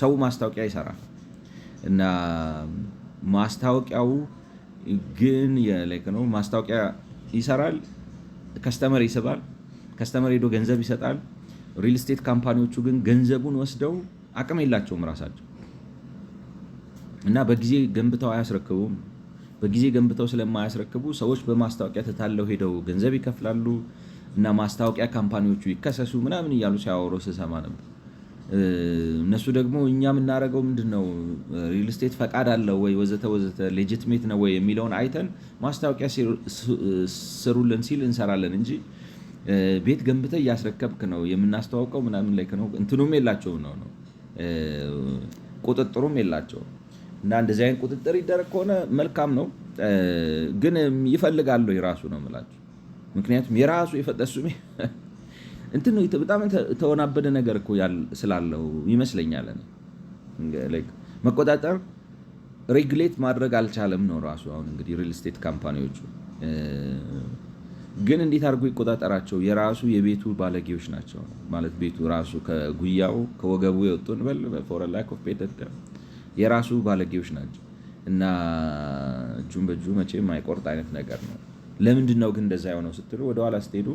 ሰው ማስታወቂያ ይሰራል እና ማስታወቂያው ግን ነው ማስታወቂያ ይሰራል፣ ከስተመር ይስባል፣ ከስተመር ሄዶ ገንዘብ ይሰጣል። ሪል ስቴት ካምፓኒዎቹ ግን ገንዘቡን ወስደው አቅም የላቸውም ራሳቸው እና በጊዜ ገንብተው አያስረክቡም። በጊዜ ገንብተው ስለማያስረክቡ ሰዎች በማስታወቂያ ተታለው ሄደው ገንዘብ ይከፍላሉ እና ማስታወቂያ ካምፓኒዎቹ ይከሰሱ ምናምን እያሉ ሲያወሩ ስሰማ ነበር። እነሱ ደግሞ እኛ የምናደርገው ምንድን ነው ሪል ስቴት ፈቃድ አለው ወይ ወዘተ ወዘተ ሌጂትሜት ነው ወይ የሚለውን አይተን ማስታወቂያ ስሩልን ሲል እንሰራለን እንጂ ቤት ገንብተ እያስረከብክ ነው የምናስተዋውቀው ምናምን ላይ ነው እንትኑም የላቸውም ነው ቁጥጥሩም የላቸውም። እና እንደዚህ አይነት ቁጥጥር ይደረግ ከሆነ መልካም ነው። ግን ይፈልጋሉ የራሱ ነው የምላቸው። ምክንያቱም የራሱ የፈጠሱ እንትን በጣም ተወናበደ ነገር እኮ ስላለው ይመስለኛል። መቆጣጠር ሬጉሌት ማድረግ አልቻለም ነው ራሱ። አሁን እንግዲህ ሪል ስቴት ካምፓኒዎቹ ግን እንዴት አድርጎ ይቆጣጠራቸው? የራሱ የቤቱ ባለጌዎች ናቸው ማለት ቤቱ ራሱ ከጉያው ከወገቡ የወጡ እንበል ፎር ላክ ኦፍ ቤተር የራሱ ባለጌዎች ናቸው። እና እጁን በእጁ መቼም አይቆርጥ አይነት ነገር ነው። ለምንድን ነው ግን እንደዛ የሆነው ስትሉ ወደኋላ ስትሄዱ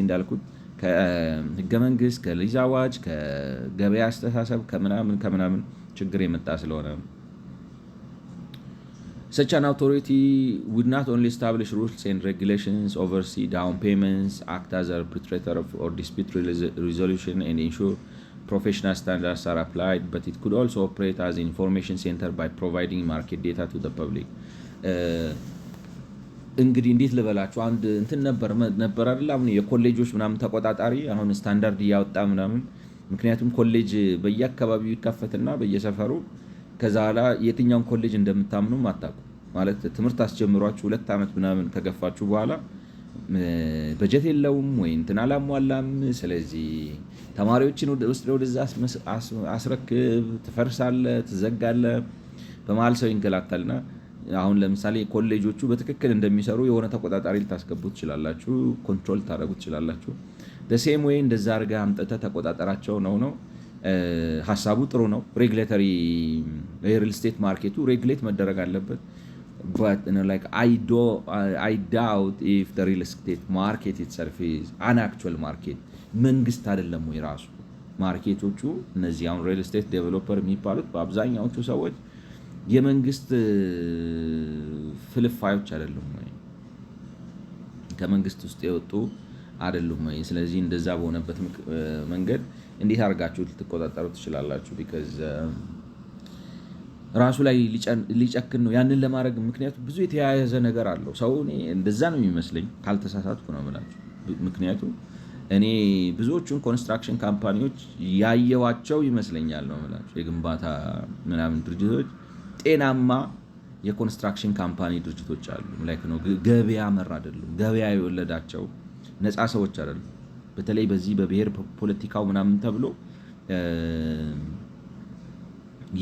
እንዳልኩት ከህገ መንግስት ከሊዝ አዋጅ ከገበያ አስተሳሰብ ከምናምን ችግር የመጣ ስለሆነ such an authority would not only establish rules and regulations, oversee down payments, act as a arbitrator or dispute resolution and ensure professional standards are applied, but it could also operate as an information center by providing market data to the public. እንግዲህ እንዴት ልበላችሁ አንድ እንትን ነበር አይደል አሁን የኮሌጆች ምናምን ተቆጣጣሪ አሁን ስታንዳርድ እያወጣ ምናምን ምክንያቱም ኮሌጅ በየአካባቢው ይከፈትና በየሰፈሩ ከዛ ኋላ የትኛውን ኮሌጅ እንደምታምኑ አታውቁ ማለት ትምህርት አስጀምሯችሁ 2 ዓመት ምናምን ከገፋችሁ በኋላ በጀት የለውም ወይ እንትን አላሟላም። ስለዚህ ተማሪዎችን ወደዛ አስረክብ ትፈርሳለህ፣ ትዘጋለህ፣ በመሀል ሰው ይንገላታልና አሁን ለምሳሌ ኮሌጆቹ በትክክል እንደሚሰሩ የሆነ ተቆጣጣሪ ልታስገቡ ትችላላችሁ፣ ኮንትሮል ታደርጉ ትችላላችሁ። በሴም ወይ እንደዛ አድርገህ አምጥተህ ተቆጣጠራቸው ነው። ሀሳቡ ጥሩ ነው። ሬጉሌተሪ ሪል ስቴት ማርኬቱ ሬጉሌት መደረግ አለበት። but like I doubt if the real estate market itself is an actual market መንግስት አይደለም ወይ ራሱ ማርኬቶቹ እነዚህ አሁን ሪል ስቴት ዴቨሎፐር የሚባሉት በአብዛኛዎቹ ሰዎች የመንግስት ፍልፋዮች አይደሉም ወይ ከመንግስት ውስጥ የወጡ አይደሉም ወይ? ስለዚህ እንደዛ በሆነበት መንገድ እንዴት አድርጋችሁ ልትቆጣጠሩ ትችላላችሁ? ቢካዝ ራሱ ላይ ሊጨክን ነው ያንን ለማድረግ ምክንያቱም ብዙ የተያያዘ ነገር አለው። ሰው እኔ እንደዛ ነው የሚመስለኝ ካልተሳሳትኩ ነው የምላችሁ። ምክንያቱም እኔ ብዙዎቹን ኮንስትራክሽን ካምፓኒዎች ያየዋቸው ይመስለኛል ነው የምላችሁ። የግንባታ ምናምን ድርጅቶች ጤናማ የኮንስትራክሽን ካምፓኒ ድርጅቶች አሉ። ላይክ ነው ገበያ መር አይደሉም። ገበያ የወለዳቸው ነፃ ሰዎች አይደሉም። በተለይ በዚህ በብሔር ፖለቲካው ምናምን ተብሎ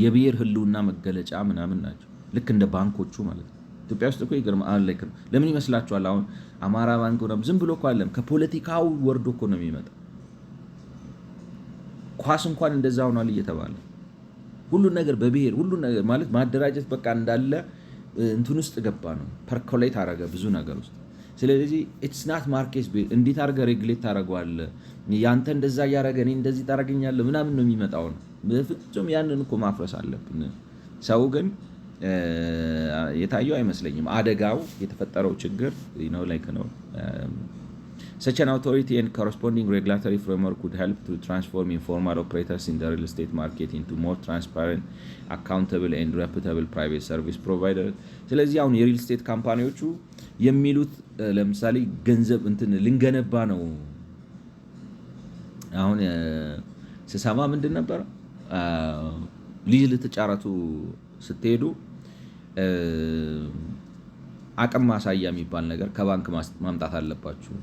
የብሔር ህልውና መገለጫ ምናምን ናቸው። ልክ እንደ ባንኮቹ ማለት ነው። ኢትዮጵያ ውስጥ እኮ ይገርማል። ላይክ ነው ለምን ይመስላችኋል? አሁን አማራ ባንክ ነው ዝም ብሎ እኮ አይደለም ከፖለቲካው ወርዶ እኮ ነው የሚመጣው። ኳስ እንኳን እንደዛ ሆኗል እየተባለ ሁሉ ነገር በብሔር ሁሉ ነገር ማለት ማደራጀት በቃ እንዳለ እንትን ውስጥ ገባ ነው ፐርኮሌት አረገ ብዙ ነገር ውስጥ። ስለዚህ ኢትስ ናት ማርኬት እንዴት አድርገህ ሬጉሌት ታደርገዋለህ? ያንተ እንደዛ እያደረገ እኔ እንደዚህ ታደርገኛለህ ምናምን ነው የሚመጣው ነው። በፍጹም ያንን እኮ ማፍረስ አለብን። ሰው ግን የታየው አይመስለኝም አደጋው የተፈጠረው ችግር ነው ላይክ ነው Such an authority and corresponding regulatory framework could help to transform informal operators in the real estate market into more transparent, accountable and reputable private service providers. ስለዚህ አሁን የሪል ስቴት ካምፓኒዎቹ የሚሉት ለምሳሌ ገንዘብ እንትን ልንገነባ ነው። አሁን ስሰማ ምንድን ነበር ሊዝ ልትጫረቱ ስትሄዱ አቅም ማሳያ የሚባል ነገር ከባንክ ማምጣት አለባችሁ።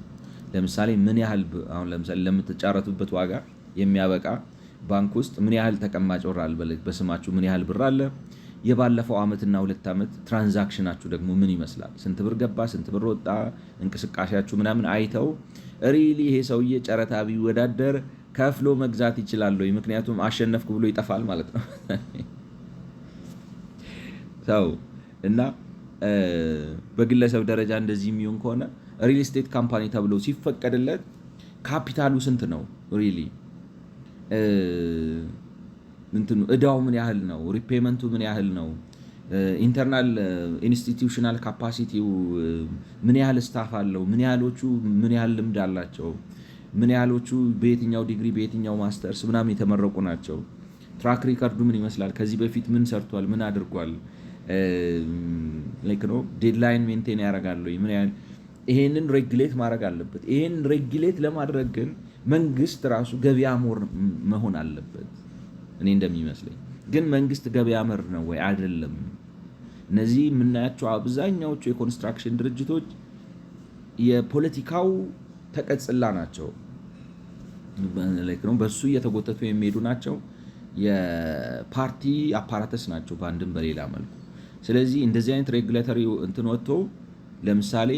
ለምሳሌ ምን ያህል አሁን ለምሳሌ ለምትጫረቱበት ዋጋ የሚያበቃ ባንክ ውስጥ ምን ያህል ተቀማጭ ብር አለ፣ በስማችሁ ምን ያህል ብር አለ፣ የባለፈው አመትና 2 አመት ትራንዛክሽናችሁ ደግሞ ምን ይመስላል፣ ስንት ብር ገባ፣ ስንት ብር ወጣ፣ እንቅስቃሴያችሁ ምናምን አይተው ሪሊ ይሄ ሰውዬ ጨረታ ቢወዳደር ከፍሎ መግዛት ይችላል ወይ? ምክንያቱም አሸነፍኩ ብሎ ይጠፋል ማለት ነው ሰው እና በግለሰብ ደረጃ እንደዚህ የሚሆን ከሆነ ሪል ስቴት ካምፓኒ ተብሎ ሲፈቀድለት ካፒታሉ ስንት ነው? ሪሊ እንትኑ እዳው ምን ያህል ነው? ሪፔመንቱ ምን ያህል ነው? ኢንተርናል ኢንስቲትዩሽናል ካፓሲቲው ምን ያህል ስታፍ አለው? ምን ያህሎቹ ምን ያህል ልምድ አላቸው? ምን ያህሎቹ በየትኛው ዲግሪ በየትኛው ማስተርስ ምናምን የተመረቁ ናቸው? ትራክ ሪከርዱ ምን ይመስላል? ከዚህ በፊት ምን ሰርቷል? ምን አድርጓል? ላይክ ነው ዴድላይን ሜንቴን ያደርጋሉ? ምን ያህል ይሄንን ሬጉሌት ማድረግ አለበት። ይሄን ሬጉሌት ለማድረግ ግን መንግስት ራሱ ገበያ ሞር መሆን አለበት እኔ እንደሚመስለኝ። ግን መንግስት ገበያ መር ነው ወይ? አይደለም። እነዚህ የምናያቸው አብዛኛዎቹ የኮንስትራክሽን ድርጅቶች የፖለቲካው ተቀጽላ ናቸው። በሱ እየተጎተቱ የሚሄዱ ናቸው። የፓርቲ አፓራተስ ናቸው በአንድም በሌላ መልኩ። ስለዚህ እንደዚህ አይነት ሬጉሌተሪ እንትን ወጥቶ ለምሳሌ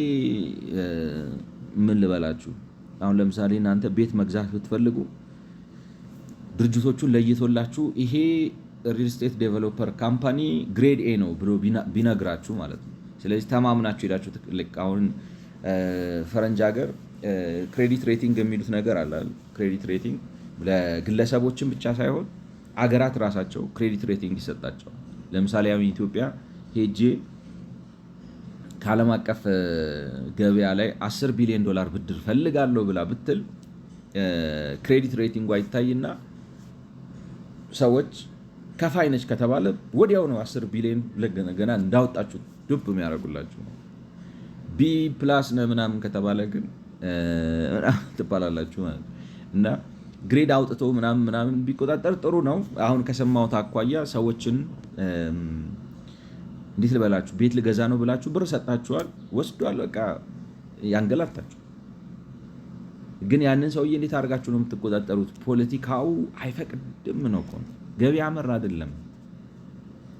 ምን ልበላችሁ፣ አሁን ለምሳሌ እናንተ ቤት መግዛት ብትፈልጉ ድርጅቶቹን ለይቶላችሁ ይሄ ሪል ስቴት ዴቨሎፐር ካምፓኒ ግሬድ ኤ ነው ብሎ ቢነግራችሁ ማለት ነው። ስለዚህ ተማምናችሁ ሄዳችሁ አሁን ፈረንጅ ሀገር ክሬዲት ሬቲንግ የሚሉት ነገር አለ። ክሬዲት ሬቲንግ ለግለሰቦችን ብቻ ሳይሆን አገራት ራሳቸው ክሬዲት ሬቲንግ ይሰጣቸዋል። ለምሳሌ አሁን ኢትዮጵያ ሄጄ ከዓለም አቀፍ ገበያ ላይ $10 ቢሊዮን ብድር ፈልጋለሁ ብላ ብትል ክሬዲት ሬቲንጓ ይታይና ሰዎች ከፋይ ነች ከተባለ ወዲያው ነው 10 ቢሊዮን ገና እንዳወጣችሁ ዱብ የሚያደርጉላችሁ። ቢ ፕላስ ነው ምናምን ከተባለ ግን ትባላላችሁ ማለት እና ግሬድ አውጥቶ ምናምን ቢቆጣጠር ጥሩ ነው። አሁን ከሰማሁት አኳያ ሰዎችን እንዴት ልበላችሁ፣ ቤት ልገዛ ነው ብላችሁ ብር ሰጣችኋል፣ ወስዷል፣ በቃ ያንገላታችሁ። ግን ያንን ሰውዬ እንዴት አድርጋችሁ ነው የምትቆጣጠሩት? ፖለቲካው አይፈቅድም ነው እኮ፣ ገበያ መር አይደለም።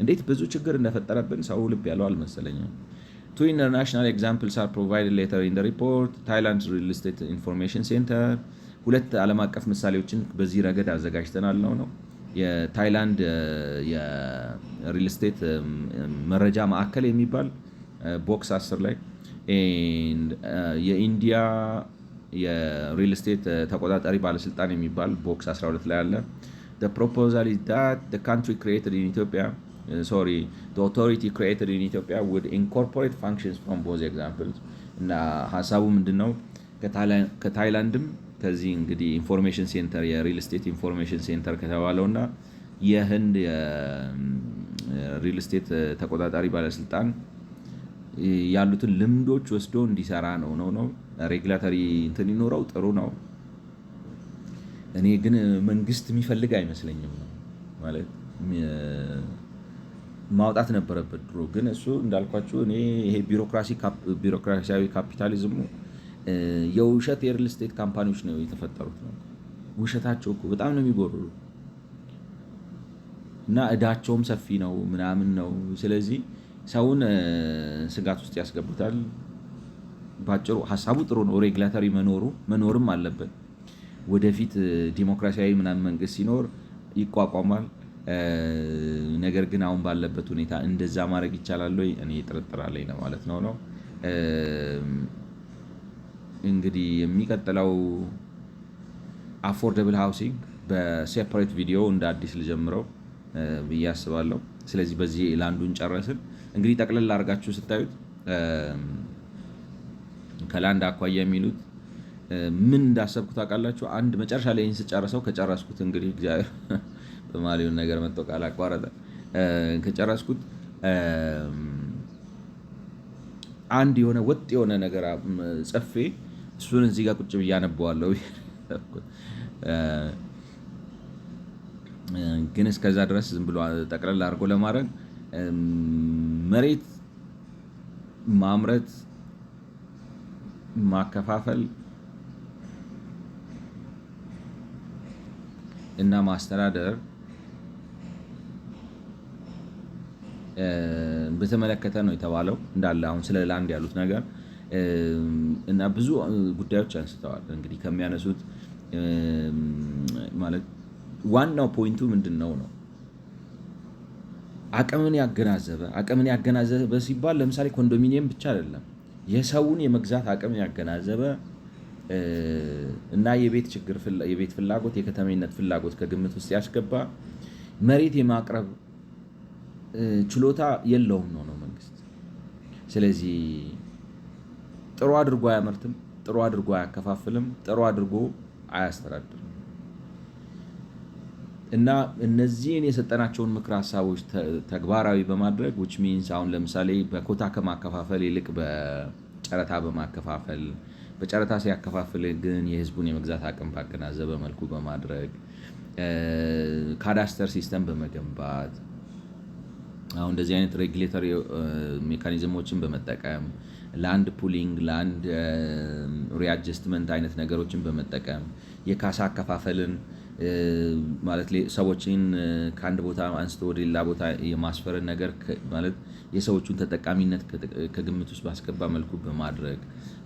እንዴት ብዙ ችግር እንደፈጠረብን ሰው ልብ ያለው አልመሰለኝም። Two international examples are provided later in the report. Thailand's Real Estate Information Center ሁለት ዓለም አቀፍ ምሳሌዎችን በዚህ ረገድ አዘጋጅተናል ነው። የታይላንድ የሪል ስቴት መረጃ ማዕከል የሚባል ቦክስ 10 ላይ የኢንዲያ የሪል ስቴት ተቆጣጣሪ ባለስልጣን የሚባል ቦክስ 12 ላይ አለ። The proposal is that the country created in Ethiopia the authority created in Ethiopia would incorporate functions from both examples እና ሀሳቡ ምንድነው? ከታይላንድም ከዚህ እንግዲህ ኢንፎርሜሽን ሴንተር የሪል ስቴት ኢንፎርሜሽን ሴንተር ከተባለውና የህንድ የሪል ስቴት ተቆጣጣሪ ባለስልጣን ያሉትን ልምዶች ወስዶ እንዲሰራ ነው። ሬጉላተሪ እንትን ይኖረው ጥሩ ነው። እኔ ግን መንግስት የሚፈልግ አይመስለኝም ማለት ማውጣት ነበረበት ድሮ። ግን እሱ እንዳልኳችሁ እኔ ይሄ ቢሮክራሲያዊ ካፒታሊዝሙ የውሸት የሪል ስቴት ካምፓኒዎች ነው የተፈጠሩት ነው። ውሸታቸው እኮ በጣም ነው የሚጎርሩ እና እዳቸውም ሰፊ ነው ምናምን ነው። ስለዚህ ሰውን ስጋት ውስጥ ያስገቡታል። ባጭሩ ሀሳቡ ጥሩ ነው። ሬጉላተሪ መኖርም አለበት። ወደፊት ዲሞክራሲያዊ ምናምን መንግስት ሲኖር ይቋቋማል። ነገር ግን አሁን ባለበት ሁኔታ እንደዛ ማድረግ ይቻላል ወይ? እኔ ጥርጥር አለኝ ነው ማለት ነው። እንግዲህ የሚቀጥለው አፎርደብል ሃውሲንግ በሴፐሬት ቪዲዮ እንደ አዲስ ልጀምረው ብዬ አስባለሁ። ስለዚህ በዚህ ለአንዱን ጨረስን። እንግዲህ ጠቅለል አድርጋችሁ ስታዩት ከላንድ አኳያ የሚሉት ምን እንዳሰብኩት ታውቃላችሁ? አንድ መጨረሻ ላይ ስጨርሰው ከጨረስኩት እንግዲህ እግዚአብሔር በማሊውን ነገር መጥቶ ቃል አቋረጠ። ከጨረስኩት አንድ የሆነ ወጥ የሆነ ነገር ጽፌ እሱን እዚህ ጋር ቁጭ ብዬ አነበዋለሁ። ግን እስከዛ ድረስ ዝም ብሎ ጠቅለል አድርጎ ለማድረግ መሬት ማምረት፣ ማከፋፈል እና ማስተዳደር በተመለከተ ነው የተባለው። እንዳለ አሁን ስለ ላንድ ያሉት ነገር እና ብዙ ጉዳዮች አንስተዋል። እንግዲህ ከሚያነሱት ማለት ዋናው ፖይንቱ ምንድን ነው? አቅምን ያገናዘበ ሲባል ለምሳሌ ኮንዶሚኒየም ብቻ አይደለም፣ የሰውን የመግዛት አቅም ያገናዘበ እና የቤት ፍላጎት፣ የከተሜነት ፍላጎት ከግምት ውስጥ ያስገባ መሬት የማቅረብ ችሎታ የለውም ነው መንግስት። ስለዚህ ጥሩ አድርጎ አያመርትም፣ ጥሩ አድርጎ አያከፋፍልም፣ ጥሩ አድርጎ አያስተዳድርም። እና እነዚህን የሰጠናቸውን ምክር ሀሳቦች ተግባራዊ በማድረግ which means አሁን ለምሳሌ በኮታ ከማከፋፈል ይልቅ በጨረታ በማከፋፈል በጨረታ ሲያከፋፍል ግን የህዝቡን የመግዛት አቅም ባገናዘበ መልኩ በማድረግ ካዳስተር ሲስተም በመገንባት አሁን እንደዚህ አይነት ሬጉሌተሪ ሜካኒዝሞችን በመጠቀም ላንድ ፑሊንግ ላንድ ሪአጀስትመንት አይነት ነገሮችን በመጠቀም የካሳ አከፋፈልን ማለት ሰዎችን ከአንድ ቦታ አንስቶ ወደ ሌላ ቦታ የማስፈርን ነገር ማለት የሰዎቹን ተጠቃሚነት ከግምት ውስጥ ባስገባ መልኩ በማድረግ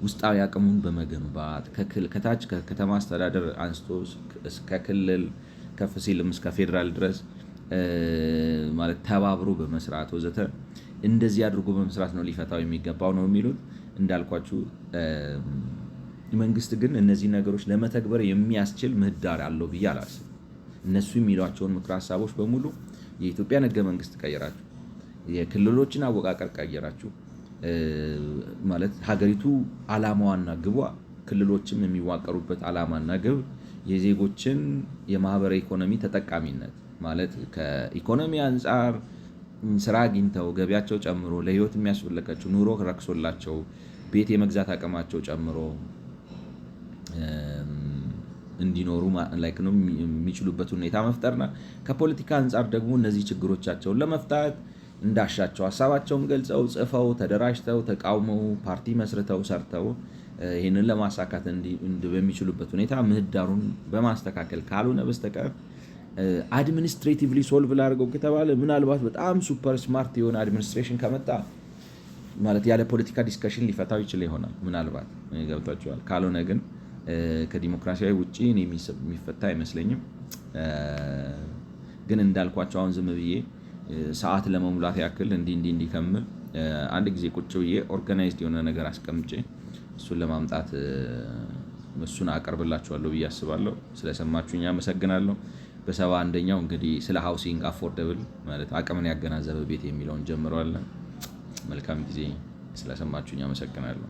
ውስጣዊ አቅሙን በመገንባት ከታች ከከተማ አስተዳደር አንስቶ እስከ ክልል ከፍ ሲልም እስከ ፌዴራል ድረስ ማለት ተባብሮ በመስራት ወዘተ እንደዚህ አድርጎ በመስራት ነው ሊፈታው የሚገባው ነው የሚሉት። እንዳልኳችሁ መንግስት ግን እነዚህ ነገሮች ለመተግበር የሚያስችል ምህዳር አለው ብዬ አላስብም። እነሱ የሚሏቸውን ምክር ሀሳቦች በሙሉ የኢትዮጵያን ህገ መንግስት ቀየራችሁ፣ የክልሎችን አወቃቀር ቀየራችሁ ማለት ሀገሪቱ ዓላማዋና ግቧ ክልሎችም የሚዋቀሩበት ዓላማና ግብ የዜጎችን የማህበረ ኢኮኖሚ ተጠቃሚነት ማለት ከኢኮኖሚ አንጻር ስራ አግኝተው ገቢያቸው ጨምሮ ለህይወት የሚያስፈልጋቸው ኑሮ ረክሶላቸው ቤት የመግዛት አቅማቸው ጨምሮ እንዲኖሩ ነው የሚችሉበት ሁኔታ መፍጠርና ከፖለቲካ አንጻር ደግሞ እነዚህ ችግሮቻቸውን ለመፍታት እንዳሻቸው ሀሳባቸውን ገልጸው ጽፈው ተደራጅተው ተቃውመው ፓርቲ መስርተው ሰርተው ይህንን ለማሳካት በሚችሉበት ሁኔታ ምህዳሩን በማስተካከል ካልሆነ በስተቀር አድሚኒስትሬቲቭሊ ሶልቭ ላድርገው ከተባለ ምናልባት በጣም ሱፐር ስማርት የሆነ አድሚኒስትሬሽን ከመጣ ማለት ያለ ፖለቲካ ዲስከሽን ሊፈታው ይችል ይሆናል ምናልባት ገብቷቸዋል። ካልሆነ ግን ከዲሞክራሲያዊ ውጪ የሚፈታ አይመስለኝም። ግን እንዳልኳቸው አሁን ዝም ብዬ ሰዓት ለመሙላት ያክል እንዲህ ከምል አንድ ጊዜ ቁጭ ብዬ ኦርጋናይዝድ የሆነ ነገር አስቀምጬ እሱን ለማምጣት እሱን አቀርብላችኋለሁ ብዬ አስባለሁ። ስለሰማችሁኝ አመሰግናለሁ። በ71ኛው እንግዲህ ስለ ሃውሲንግ አፎርደብል ማለት አቅምን ያገናዘበ ቤት የሚለውን ጀምረዋለን። መልካም ጊዜ። ስለሰማችሁኝ አመሰግናለሁ።